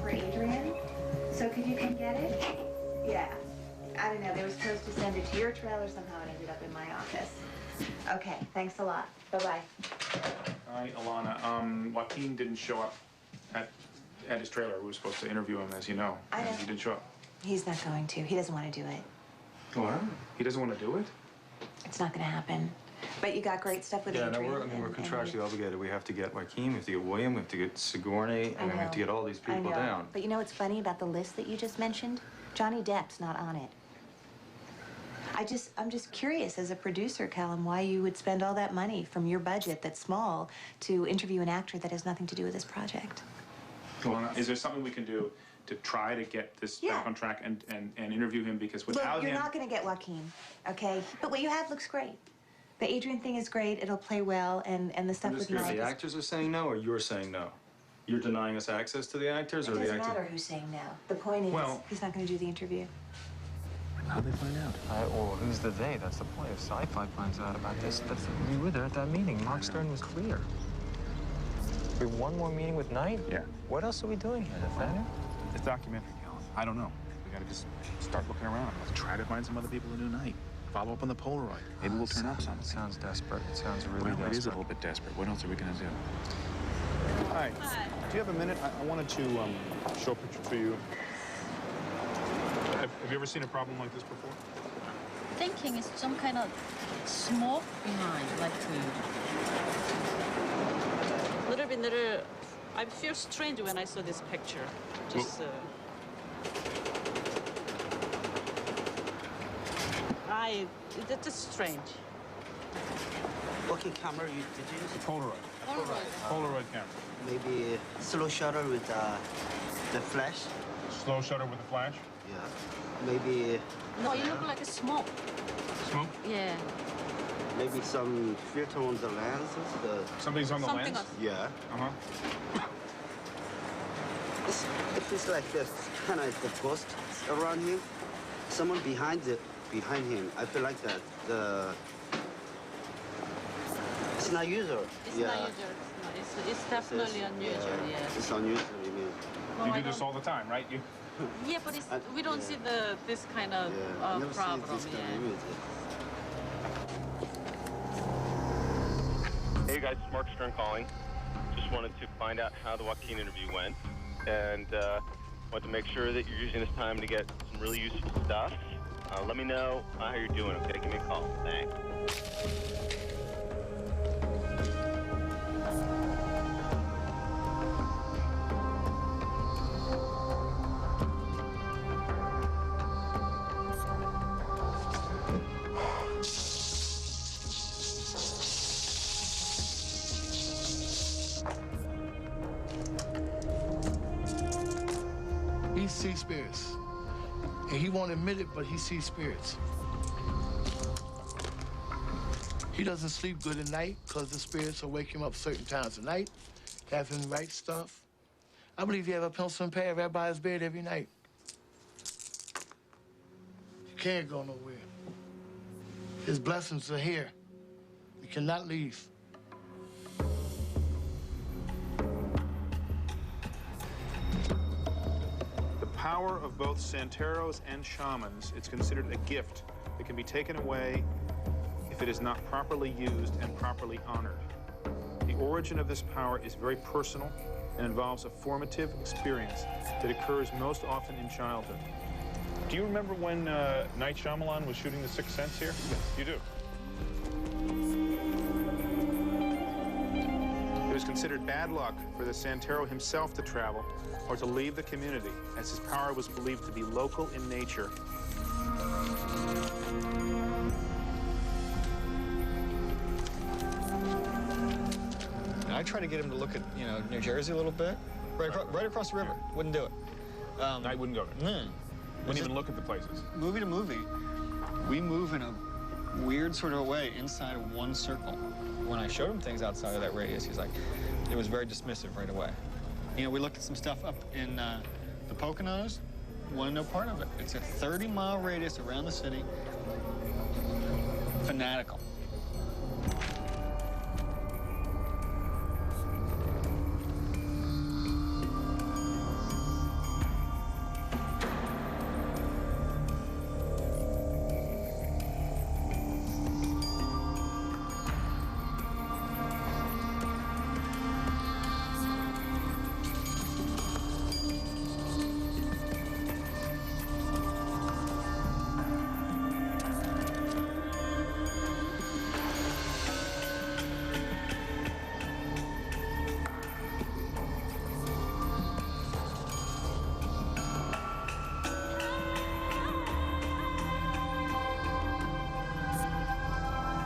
For Adrian, so could you come get it? Yeah, I don't know, they were supposed to send it to your trailer, somehow it ended up in my office. Okay, thanks a lot, bye-bye. Hi, Alana. Joaquin didn't show up at his trailer. We were supposed to interview him, as you know. I know. He didn't show up. He's not going to, he doesn't want to do it. What? He doesn't want to do it? It's not gonna happen. But you got great stuff with Yeah, no, Adrian. we're contractually obligated. We have to get Joaquin, we have to get William, we have to get Sigourney, and we have to get all these people down. But you know what's funny about the list that you just mentioned? Johnny Depp's not on it. I'm just curious as a producer, Callum, why you would spend all that money from your budget that's small to interview an actor that has nothing to do with this project. Alana, is there something we can do to try to get this back on track and interview him? Because without Look, you're him... not gonna get Joaquin, okay? But what you have looks great. The Adrian thing is great, it'll play well, and the stuff with Mike. The actors are saying no, or you're saying no? You're denying us access to the actors, or the actors? It doesn't matter who's saying no. The point is, he's not gonna do the interview. How'd they find out? Well, who's the they? That's the point. If Sci-Fi finds out about this, we were there at that meeting. Mark Stern was clear. We have one more meeting with Knight? Yeah. What else are we doing here, Nathaniel? It's documentary, Cal. I don't know. We gotta just start looking around. Let's try to find some other people who knew Knight. Follow up on the Polaroid. Maybe we'll turn up something. It sounds desperate. It sounds really desperate. It is a little bit desperate. What else are we gonna do? Hi. Do you have a minute? I wanted to show a picture to you. Have you ever seen a problem like this before? Thinking is some kind of smoke behind, like little. I feel strange when I saw this picture. Just. It's just strange. What camera did you use? A Polaroid. Polaroid camera. Maybe slow shutter with the flash. Slow shutter with the flash? Yeah. Maybe. No, it look like a smoke. Smoke? Yeah. Maybe some filter on the lenses. Something's on the lens? Yeah. It feels like there's kind of the ghost around him. Someone behind him. I feel like that. It's not usual. It's not usual. No, it's definitely unusual. Yeah. It's unusual. You do this all the time, right? Yeah, but we don't see this kind of problem. Hey guys, it's Mark Stern calling. Just wanted to find out how the Joaquin interview went, and want to make sure that you're using this time to get some really useful stuff. Let me know how you're doing, okay? Give me a call. Thanks. He sees spirits. And he won't admit it, but he sees spirits. He doesn't sleep good at night because the spirits will wake him up certain times of night, have him write stuff. I believe he have a pencil and pad right by his bed every night. He can't go nowhere. His blessings are here. He cannot leave. The power of both Santeros and shamans, it's considered a gift that can be taken away if it is not properly used and properly honored. The origin of this power is very personal and involves a formative experience that occurs most often in childhood. Do you remember when Night Shyamalan was shooting The Sixth Sense here? Yes. You do? It was considered bad luck for the Santero himself to travel or to leave the community, as his power was believed to be local in nature. I tried to get him to look at, New Jersey a little bit. Right across the river. Wouldn't do it. I wouldn't go there. Wouldn't even look at the places. Movie to movie, we move in a weird sort of a way inside of one circle. When I showed him things outside of that radius, he's like, it was very dismissive right away. We looked at some stuff up in the Poconos. Want to know part of it. It's a 30-mile radius around the city. Fanatical.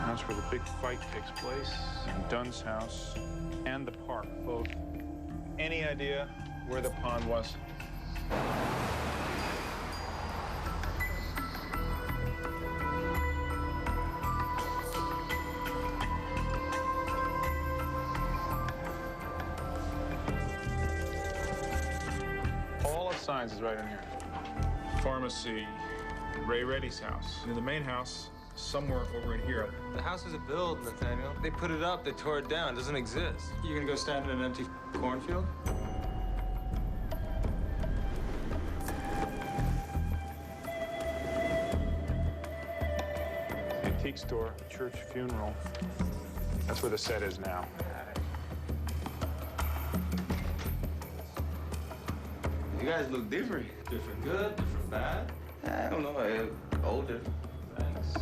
That's where the big fight takes place, in Dunn's house and the park, both. Any idea where the pond was? All of Signs is right in here. Pharmacy, Ray Reddy's house. In the main house, somewhere over in here. The house isn't built, Nathaniel. They put it up, they tore it down. It doesn't exist. You gonna go stand in an empty cornfield? Antique store, church funeral. That's where the set is now. You guys look different. Different good, different bad? I don't know, I look older. Thanks.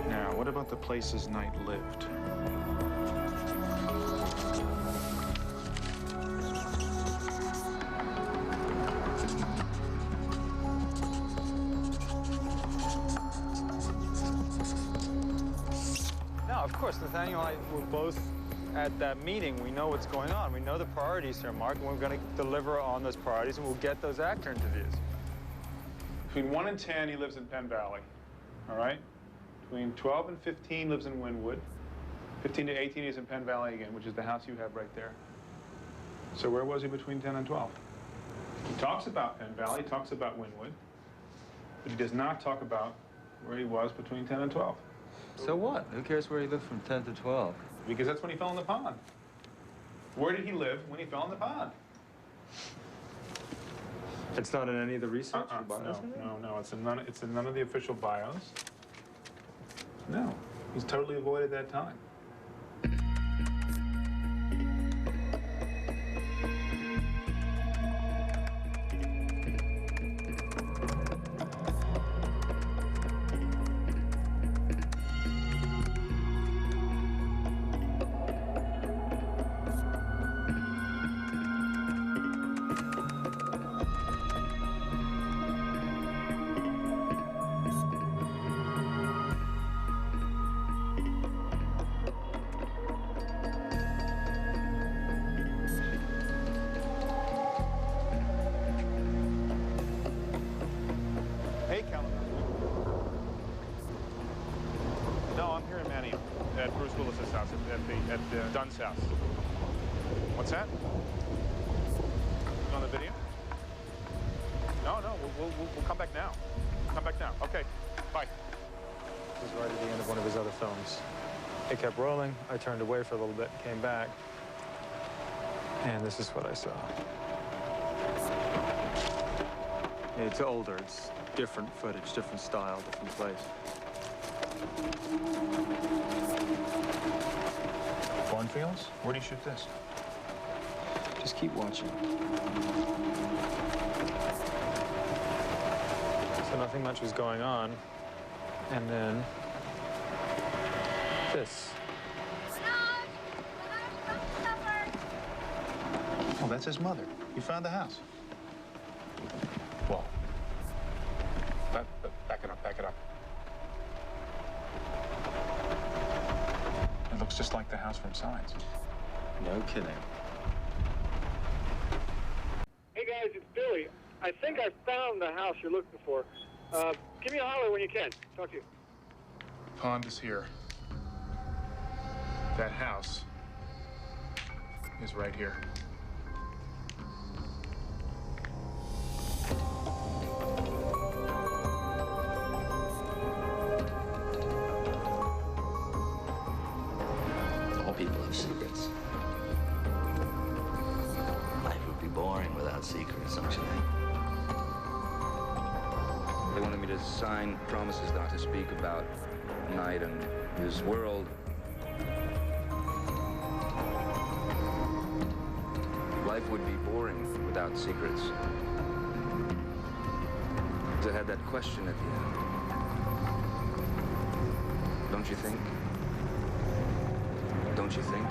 Now, what about the places Knight lived? Of course, Nathaniel and I were both at that meeting. We know what's going on. We know the priorities here, Mark, and we're going to deliver on those priorities, and we'll get those actor interviews. Between 1 and 10, he lives in Penn Valley, all right? Between 12 and 15, lives in Wynwood. 15 to 18, he's in Penn Valley again, which is the house you have right there. So where was he between 10 and 12? He talks about Penn Valley, talks about Wynwood, but he does not talk about where he was between 10 and 12. So what? Who cares where he lived from 10 to 12? Because that's when he fell in the pond. Where did he live when he fell in the pond? It's not in any of the research or bios? No. It's in none of the official bios. No, he's totally avoided that time. Hey, Callum. No, I'm here in Manio, at Bruce Willis's house, at Dunn's house. What's that? On the video? No, we'll come back now. Come back now. Okay, bye. This is right at the end of one of his other films. It kept rolling. I turned away for a little bit, came back, and this is what I saw. It's older. It's different footage, different style, different place. Cornfields? Where do you shoot this? Just keep watching. So nothing much was going on. And then this. Oh, that's his mother. You found the house. Whoa. Back it up. It looks just like the house from Signs. No kidding. Hey guys, it's Billy. I think I found the house you're looking for. Give me a holler when you can. Talk to you. Pond is here. That house is right here. All people have secrets. Life would be boring without secrets, don't you think? They wanted me to sign promises not to speak about Knight and his world. Life would be boring without secrets. I had that question at the end. Don't you think? Don't you think?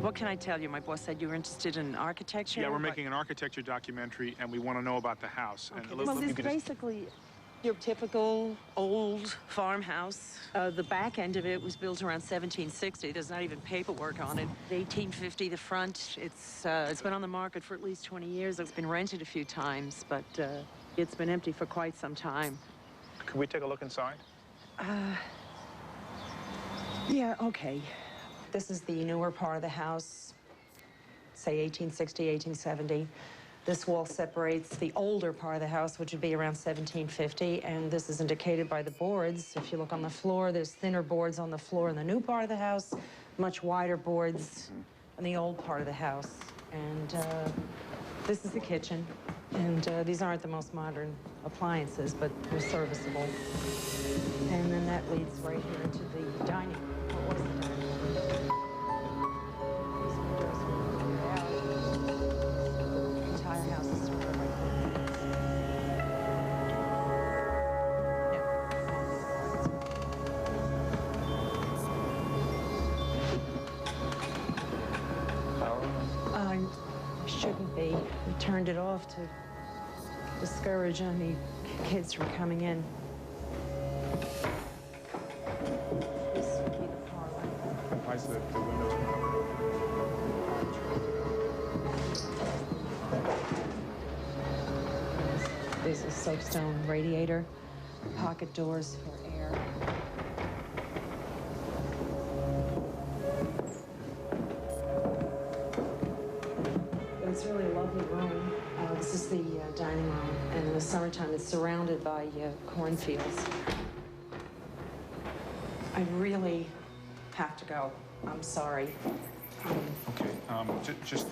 What can I tell you? My boss said you were interested in architecture. Yeah, we're making an architecture documentary, and we want to know about the house. Okay. And Well, it's basically your typical old farmhouse. The back end of it was built around 1760. There's not even paperwork on it. 1850, the front. It's been on the market for at least 20 years. It's been rented a few times, but it's been empty for quite some time. Could we take a look inside? Yeah, okay. This is the newer part of the house, say 1860, 1870. This wall separates the older part of the house, which would be around 1750, and this is indicated by the boards. If you look on the floor, there's thinner boards on the floor in the new part of the house, much wider boards in the old part of the house. And this is the kitchen, and these aren't the most modern appliances, but they're serviceable. And then that leads right here into the dining room. What was the dining room? Shouldn't be. We turned it off to discourage any kids from coming in. This would be the parlor. Why is the windows This is soapstone radiator, pocket doors for air. It's really a lovely room. This is the dining room, and in the summertime it's surrounded by cornfields. I really have to go. I'm sorry. Okay, Nora, just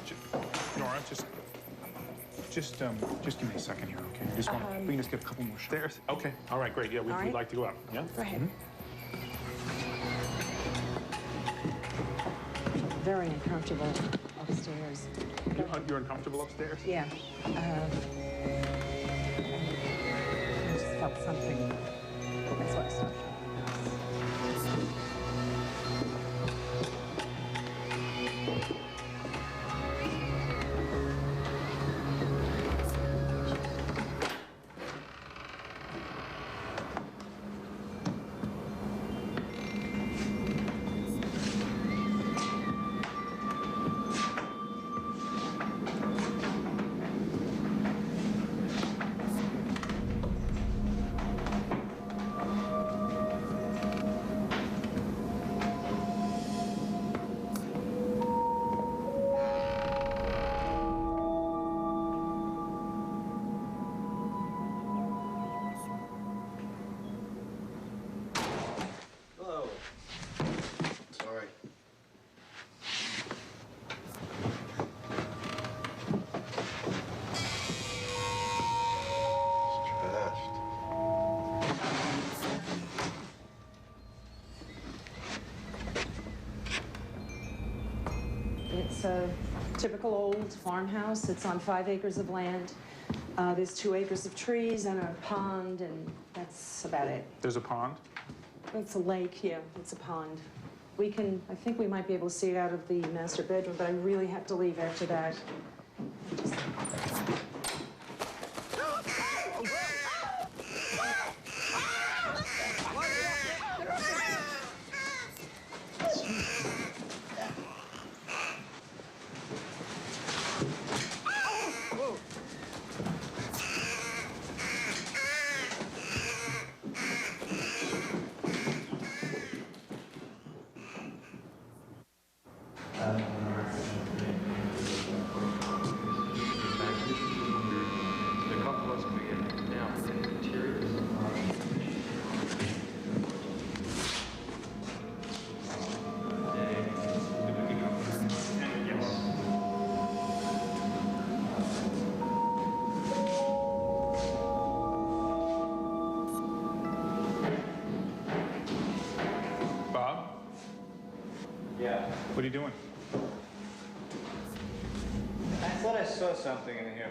give me a second here, okay? We can just get a couple more stairs. Okay, all right, great. Yeah, we'd right. like to go out. Yeah? Go ahead. Very uncomfortable upstairs. You're uncomfortable upstairs? Yeah. I just felt something. That's why I stopped. It's a typical old farmhouse. It's on 5 acres of land. There's 2 acres of trees and a pond, and that's about it. There's a pond? It's a lake, yeah, it's a pond. I think we might be able to see it out of the master bedroom, but I really have to leave after that. What are you doing? I thought I saw something in here.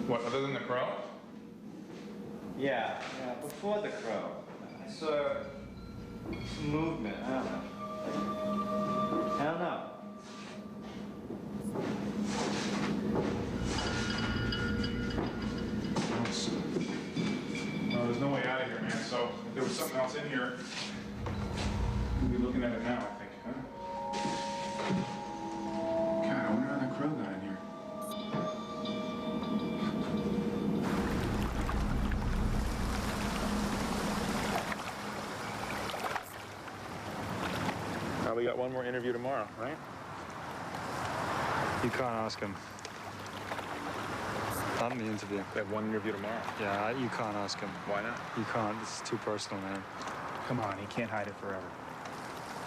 What, other than the crow? Yeah, before the crow. I saw some movement. I don't know. No, there's no way out of here, man. So if there was something else in here, we'd be looking at it now, I think, huh? God, I wonder how that crow got in here. We got one more interview tomorrow, right? You can't ask him. Not in the interview. We have one interview tomorrow. Yeah, you can't ask him. Why not? You can't. This is too personal, man. Come on, he can't hide it forever.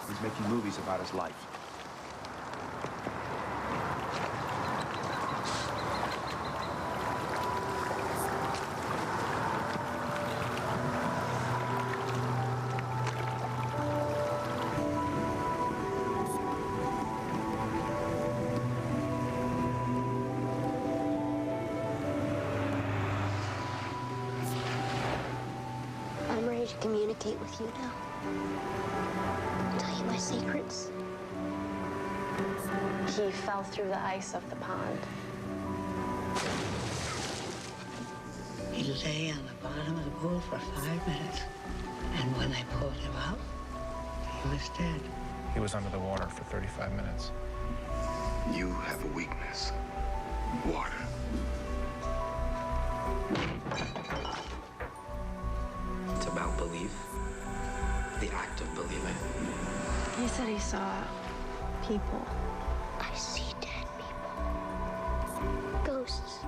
He's making movies about his life. I'm ready to communicate with you now. Tell you my secrets. He fell through the ice of the pond. He lay on the bottom of the pool for 5 minutes, and when they pulled him out, he was dead. He was under the water for 35 minutes. You have a weakness. Water. It's about belief, the act of believing. He said he saw people. I see dead people. Ghosts.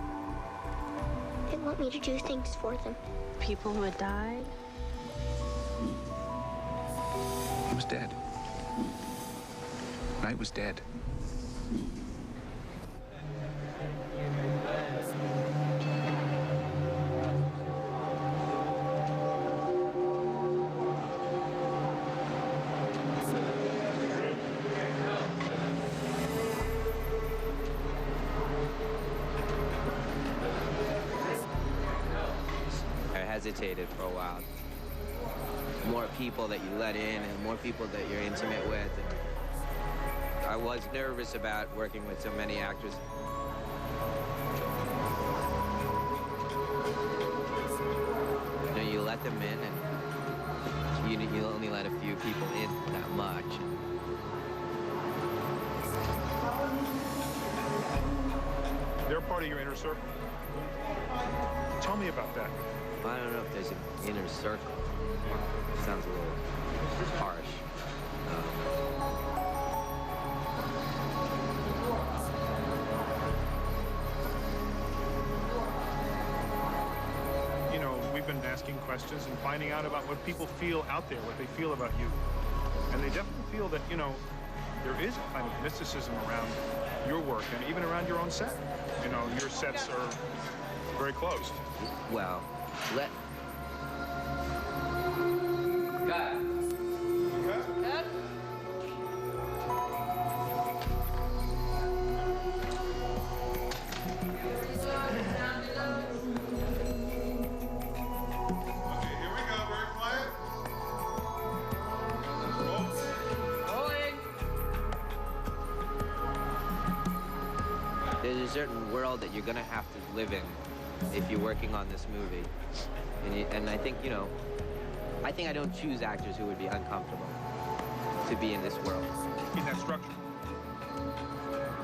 They want me to do things for them. People who had died. He was dead. Knight was dead. I hesitated for a while. More people that you let in and more people that you're intimate with. And I was nervous about working with so many actors. You know, you let them in and you only let a few people in that much. They're part of your inner circle. Tell me about that. I don't know if there's an inner circle. Sounds a little harsh. You know, we've been asking questions and finding out about what people feel out there, what they feel about you. And they definitely feel that, you know, there is a kind of mysticism around your work and even around your own set. You know, your sets are very closed. Well, let... Cut. Cut. There's a certain world that you're gonna have to live in if you're working on this movie. And I think, you know, I think I don't choose actors who would be uncomfortable to be in this world. In that structure?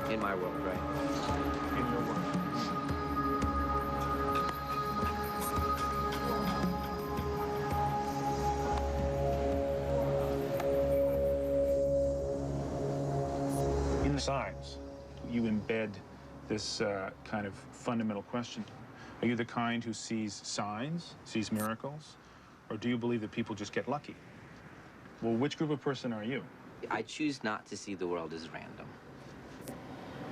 In my world, right. In your world. In the signs, you embed this kind of fundamental question. Are you the kind who sees signs, sees miracles, or do you believe that people just get lucky? Well, which group of person are you? I choose not to see the world as random.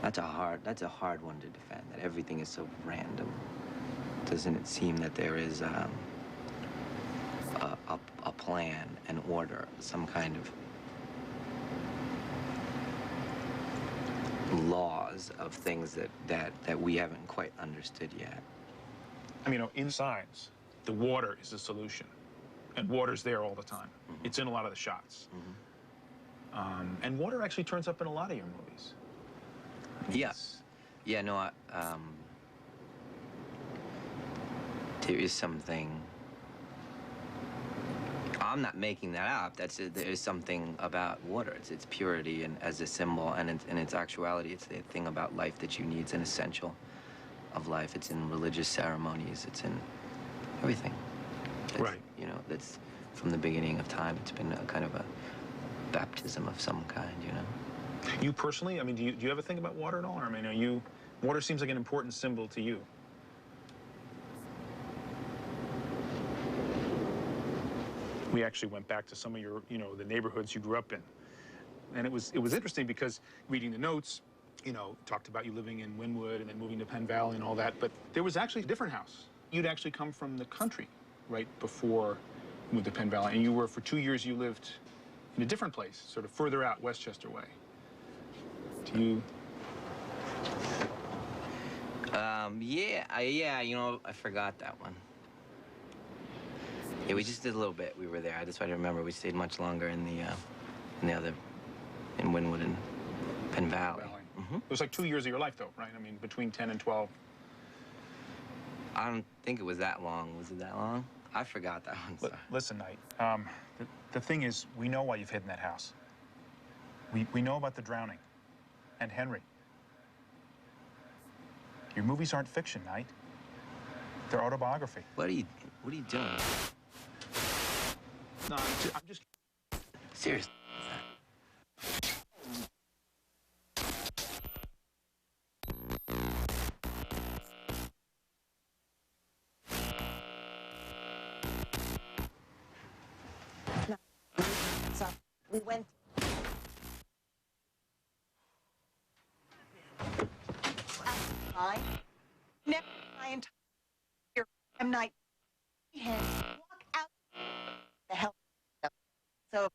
That's a hard one to defend, that everything is so random. Doesn't it seem that there is a plan, an order, some kind of laws of things that we haven't quite understood yet? I mean, you know, in science, the water is the solution. And water's there all the time. Mm-hmm. It's in a lot of the shots. Mm-hmm. And water actually turns up in a lot of your movies. Yes. Yeah, no, there is something... I'm not making that up. There is something about water. It's its purity and as a symbol, and in its actuality, it's the thing about life that you need. It's an essential of life. It's in religious ceremonies. It's in everything. Right. You know, that's from the beginning of time. It's been a kind of a baptism of some kind, you know? You personally, I mean, do you ever think about water at all? Or, I mean, water seems like an important symbol to you. We actually went back to some of your, you know, the neighborhoods you grew up in. And it was interesting because reading the notes, you know, talked about you living in Wynwood and then moving to Penn Valley and all that, but there was actually a different house. You'd actually come from the country right before you moved to Penn Valley, and you were, for 2 years, you lived in a different place, sort of further out, Westchester way. Do you... Yeah, you know, I forgot that one. Yeah, we just did a little bit. We were there. That's why I remember. We stayed much longer in the other, in Wynwood and Penn Valley. Mm-hmm. It was like 2 years of your life, though, right? I mean, between 10 and 12. I don't think it was that long. Was it that long? I forgot that one. Listen, Knight. The thing is, we know why you've hidden that house. We know about the drowning, and Henry. Your movies aren't fiction, Knight. Their autobiography. What are you doing? No, I'm just... Seriously. So we went. I never my entire M. Night had walk out the hell. So.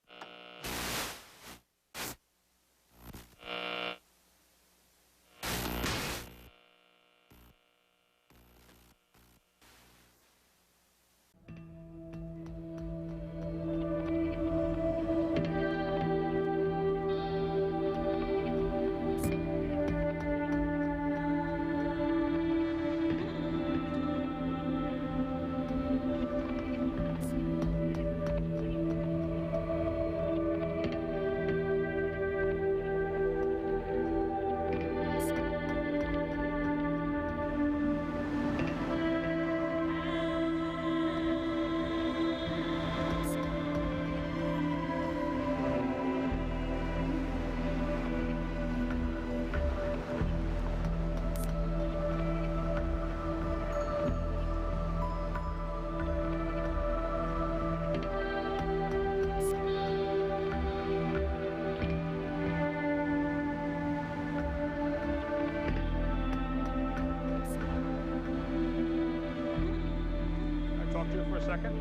Talk to you for a second?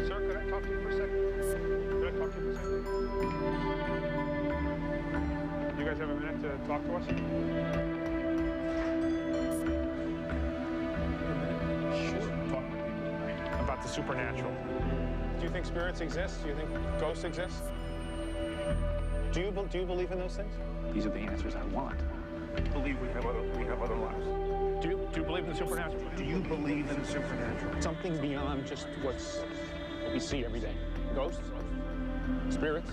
Sir, could I talk to you for a second? Could I talk to you for a second? You guys have a minute to talk to us? Sure. Talk about the supernatural. Do you think spirits exist? Do you think ghosts exist? Do you believe in those things? These are the answers I want. Believe we have other lives. Do you believe in the supernatural? Do you believe in the supernatural? Something beyond just what we see every day. Ghosts? Spirits?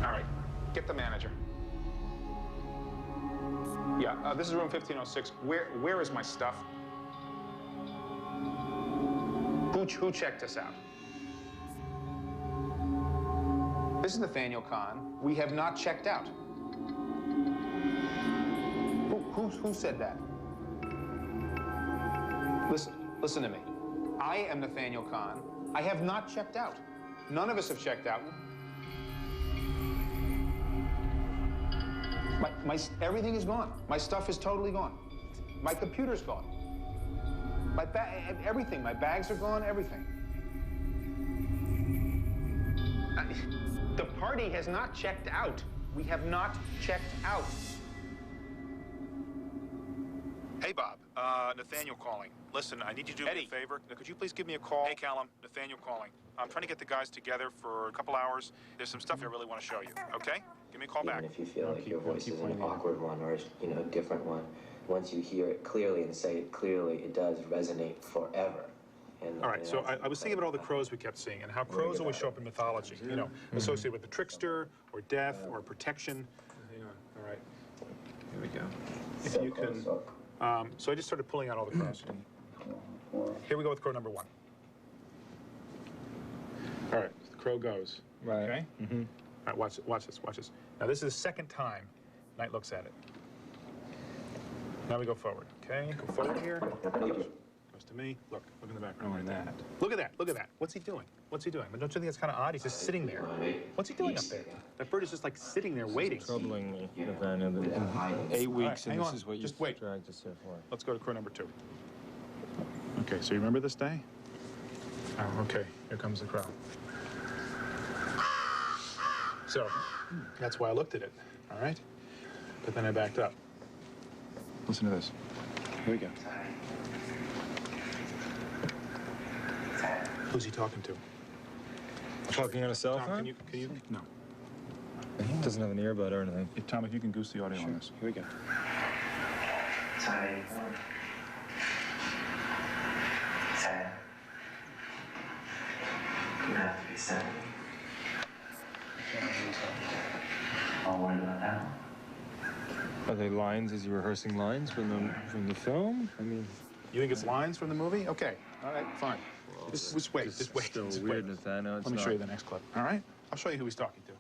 All right, get the manager. Yeah, this is room 1506. Where is my stuff? Who checked us out? This is Nathaniel Kahn. We have not checked out. Who said that? Listen to me. I am Nathaniel Kahn. I have not checked out. None of us have checked out. Everything is gone. My stuff is totally gone. My computer's gone. Everything. My bags are gone, everything. The party has not checked out. We have not checked out. Hey, Bob. Nathaniel calling. Listen, I need you to do me a favor. Could you please give me a call? Hey, Callum. Nathaniel calling. I'm trying to get the guys together for a couple hours. There's some stuff I really want to show you, okay? Give me a call back. Even if you feel like your voice is an awkward one or, a different one, once you hear it clearly and say it clearly, it does resonate forever. All right, so I was thinking about all the crows we kept seeing and how crows always show up in mythology, associated with the trickster or death or protection. Hang on, all right. Here we go. If you can, so I just started pulling out all the crows. Here we go with crow number 1. All right, the crow goes. Right. Okay? Mm-hmm. All right, watch this. Now, this is the second time Knight looks at it. Now we go forward, okay? Go forward here. Goes to me. Look in the background right there. Look at that. What's he doing? But don't you think that's kind of odd? He's just sitting there. What's he doing up there? That bird is just like sitting there waiting. Troubling me, Nathaniel. In 8 weeks, and this is what you dragged us here for. Let's go to crow number 2. Okay, so you remember this day? Oh, okay. Here comes the crow. So, that's why I looked at it, all right? But then I backed up. Listen to this. Here we go. Who's he talking to? Talking on a cell phone? Can you? No. He doesn't have an earbud or anything. Yeah, Tom, if you can goose the audio on this. Here we go. 60, 70. All worried about that one. Are they lines? Is he rehearsing lines from the film? I mean, You think it's lines from the movie? Okay. All right, fine. Just wait. Just wait. still Just weird, wait. Nathaniel. Let me show you the next clip. All right? I'll show you who he's talking to.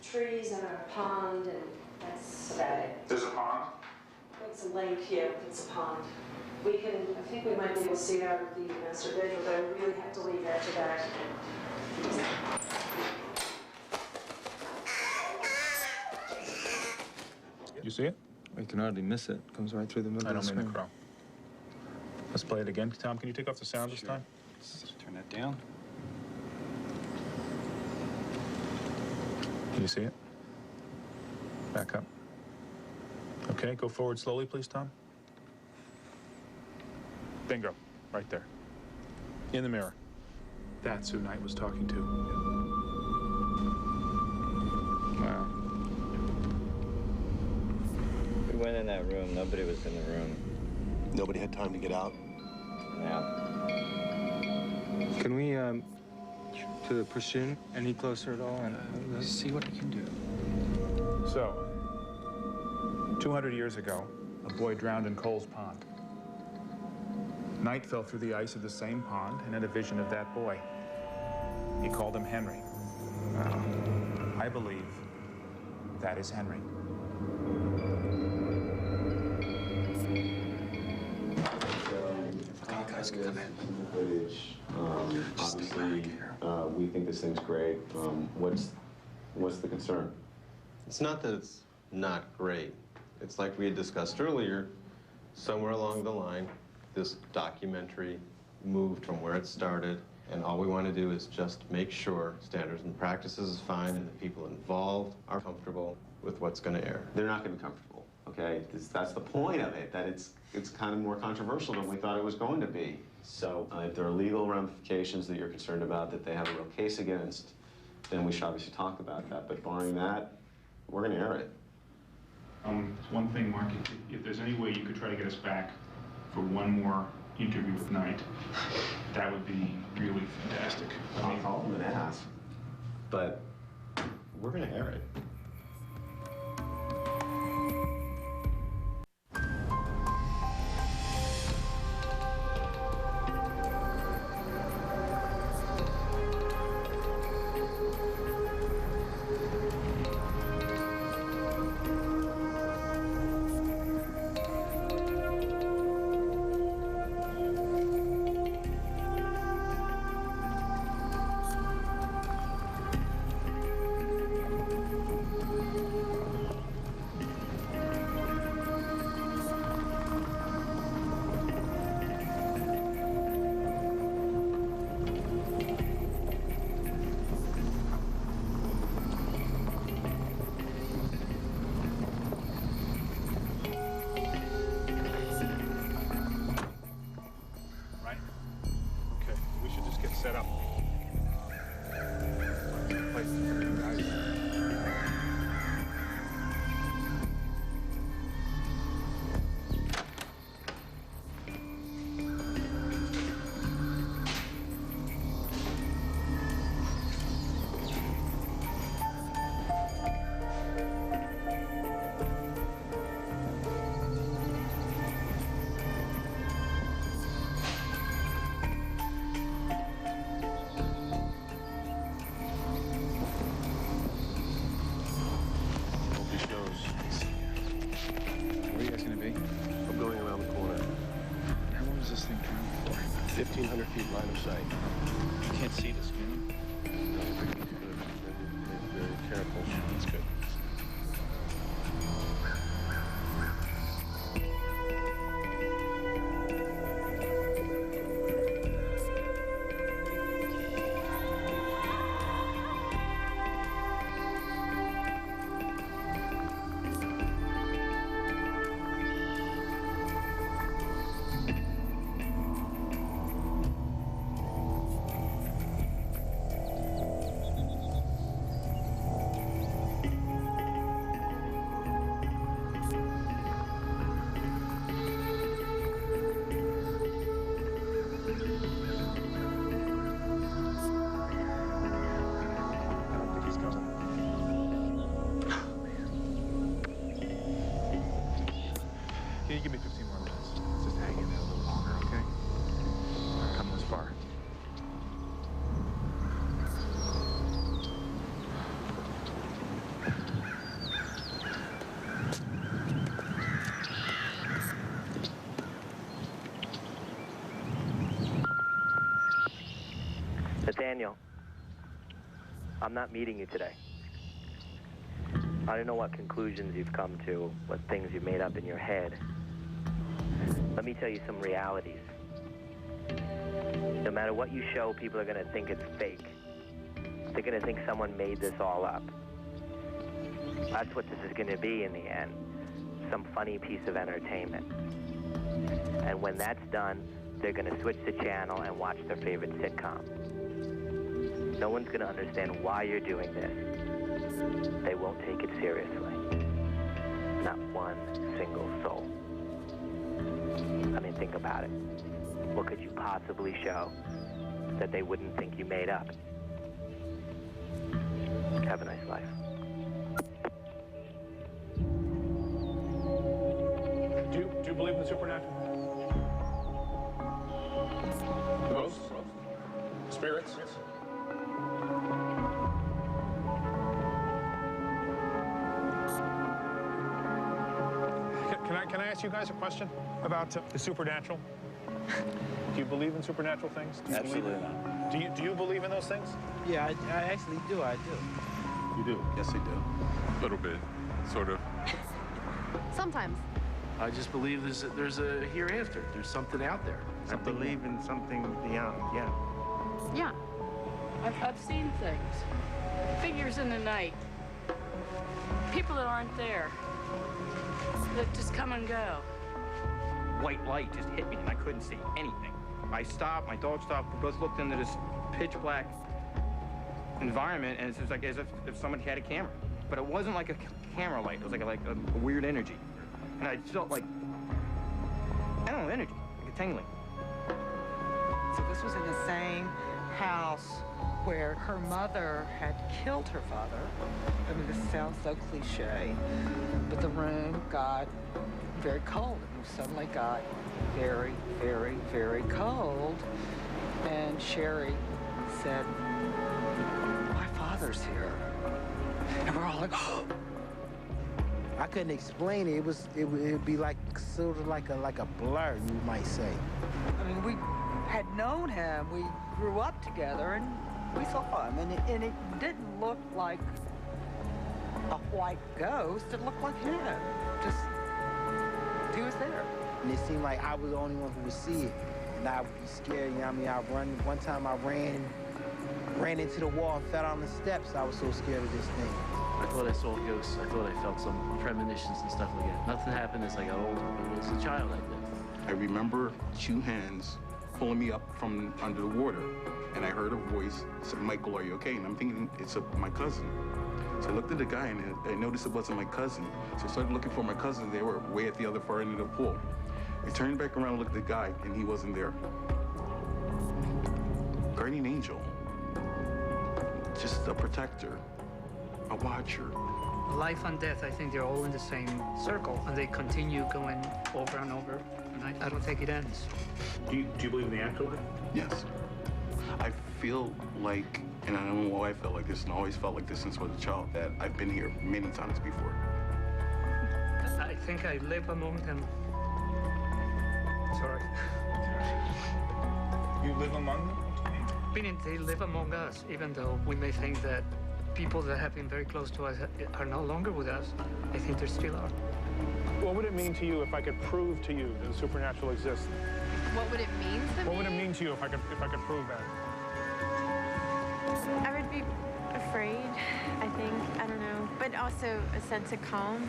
Trees and a pond, and that's about it. There's a pond? It's a lake here, it's a pond. I think we might be able to see it out of the master bedroom, but I really have to leave that to that. You see it? I can hardly miss it. Comes right through the middle I of the don't mean screen. to crow. Let's play it again. Tom, can you take off the sound this time? Turn that down. Can you see it? Back up. Okay, go forward slowly, please, Tom. Bingo. Right there. In the mirror. That's who Knight was talking to. Wow. We went in that room. Nobody was in the room. Nobody had time to get out? Yeah. Can we to push in any closer at all and let's see what I can do. So, 200 years ago, a boy drowned in Cole's Pond. Knight fell through the ice of the same pond and had a vision of that boy. He called him Henry. I believe that is Henry. Guys can come in. Obviously, we think this thing's great. What's the concern? It's not that it's not great. It's like we had discussed earlier, somewhere along the line, this documentary moved from where it started, and all we want to do is just make sure standards and practices is fine and the people involved are comfortable with what's going to air. They're not going to be comfortable, okay? That's the point of it, that it's kind of more controversial than we thought it was going to be. So if there are legal ramifications that you're concerned about, that they have a real case against, then we should obviously talk about that. But barring that, we're going to air it. One thing, Mark, if there's any way you could try to get us back for one more interview with Knight, that would be really fantastic. I'll call him and ask, but we're going to air it. I'm not meeting you today. I don't know what conclusions you've come to, what things you've made up in your head. Let me tell you some realities. No matter what you show, people are going to think it's fake. They're going to think someone made this all up. That's what this is going to be in the end. Some funny piece of entertainment. And when that's done, they're going to switch the channel and watch their favorite sitcom. No one's going to understand why you're doing this. They won't take it seriously. Not one single soul. I mean, think about it. What could you possibly show that they wouldn't think you made up? Have a nice life. Do you believe in the supernatural? Ghosts? Spirits? Can I ask you guys a question about the supernatural? Do you believe in supernatural things? Absolutely not. Do you believe in those things? Yeah, I actually do. I do. You do? Yes, I do. A little bit, sort of. Sometimes. I just believe there's a hereafter. There's something out there. I believe in something beyond, yeah. Yeah. I've seen things. Figures in the night. People that aren't there. That just come and go. White light just hit me and I couldn't see anything. I stopped, my dog stopped, we both looked into this pitch black environment and it was like as if somebody had a camera. But it wasn't like a camera light, it was like a weird energy. And I felt like, I don't know, energy, like a tingling. So this was in the same house where her mother had killed her father. I mean, this sounds so cliche, but the room got very cold. It suddenly got very, very, very cold. And Sherry said, my father's here. And we're all like, oh. I couldn't explain it. It'd be like sort of like a blur, you might say. I mean, we had known him. We grew up together, and we saw him, and it didn't look like a white ghost. It looked like him. Just he was there. And it seemed like I was the only one who would see it, and I would be scared. You know what I mean? One time I ran into the wall and fell on the steps. I was so scared of this thing. I thought I saw ghosts. I thought I felt some premonitions and stuff like that. Nothing happened as I got older, but as a child I did. I remember two hands pulling me up from under the water, and I heard a voice say, Michael, are you okay? And I'm thinking it's my cousin. So I looked at the guy, and I noticed it wasn't my cousin. So I started looking for my cousin. They were way at the other far end of the pool. I turned back around and looked at the guy, and he wasn't there. Guardian angel. Just a protector. A watcher. Life and death, I think they're all in the same circle, and they continue going over and over, and I don't think it ends. Do you believe in the afterlife? Yes. I feel like, and I don't know why I felt like this, and I always felt like this since I was a child, that I've been here many times before. I think I live among them. Sorry. You live among them? Meaning they live among us, even though we may think that people that have been very close to us are no longer with us. I think they still are. What would it mean to you if I could prove to you that the supernatural exists? What would it mean to me? What would it mean to you if I could prove that? I would be afraid, I think. I don't know. But also a sense of calm.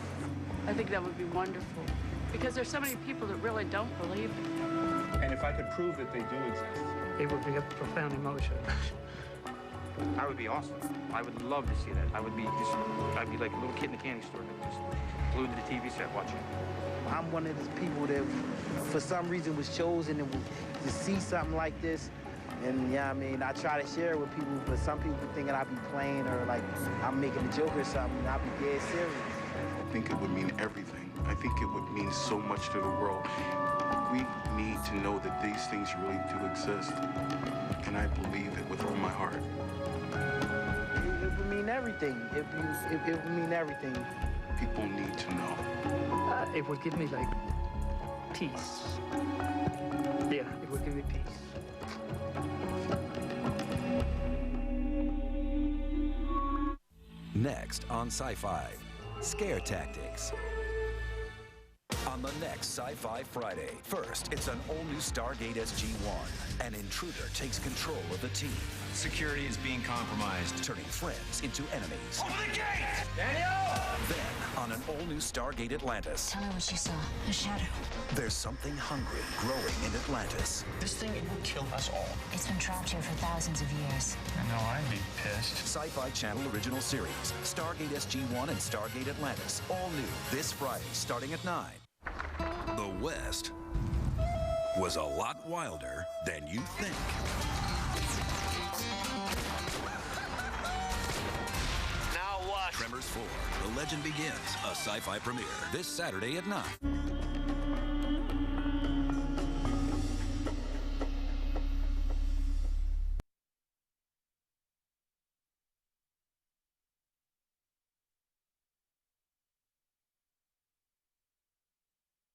I think that would be wonderful. Because there's so many people that really don't believe it. And if I could prove that they do exist? It would be a profound emotion. I would be awesome. I would love to see that. I'd be like a little kid in a candy store, just glued to the TV set watching. I'm one of those people that, for some reason, was chosen to see something like this. And yeah, I mean, I try to share it with people, but some people thinking I be playing or like I'm making a joke or something. I'll be dead serious. I think it would mean everything. I think it would mean so much to the world. We need to know that these things really do exist. And I believe it with all my heart. It would mean everything. It would mean everything. People need to know. It would give me, like, peace. Yeah, it would give me peace. Next on Sci-Fi, scare tactics. On the next Sci-Fi Friday, first, it's an all-new Stargate SG-1. An intruder takes control of the team. Security is being compromised. Turning friends into enemies. Open the gate! Daniel! Then, on an all-new Stargate Atlantis, Tell me what you saw. A shadow. there's something hungry growing in Atlantis. This thing, it will kill us all. It's been trapped here for thousands of years. I know, I'd be pissed. Sci-Fi Channel original series, Stargate SG-1 and Stargate Atlantis. All new this Friday, starting at 9. The West was a lot wilder than you think. Now what? Tremors 4, The Legend Begins, a Sci-Fi premiere this Saturday at 9.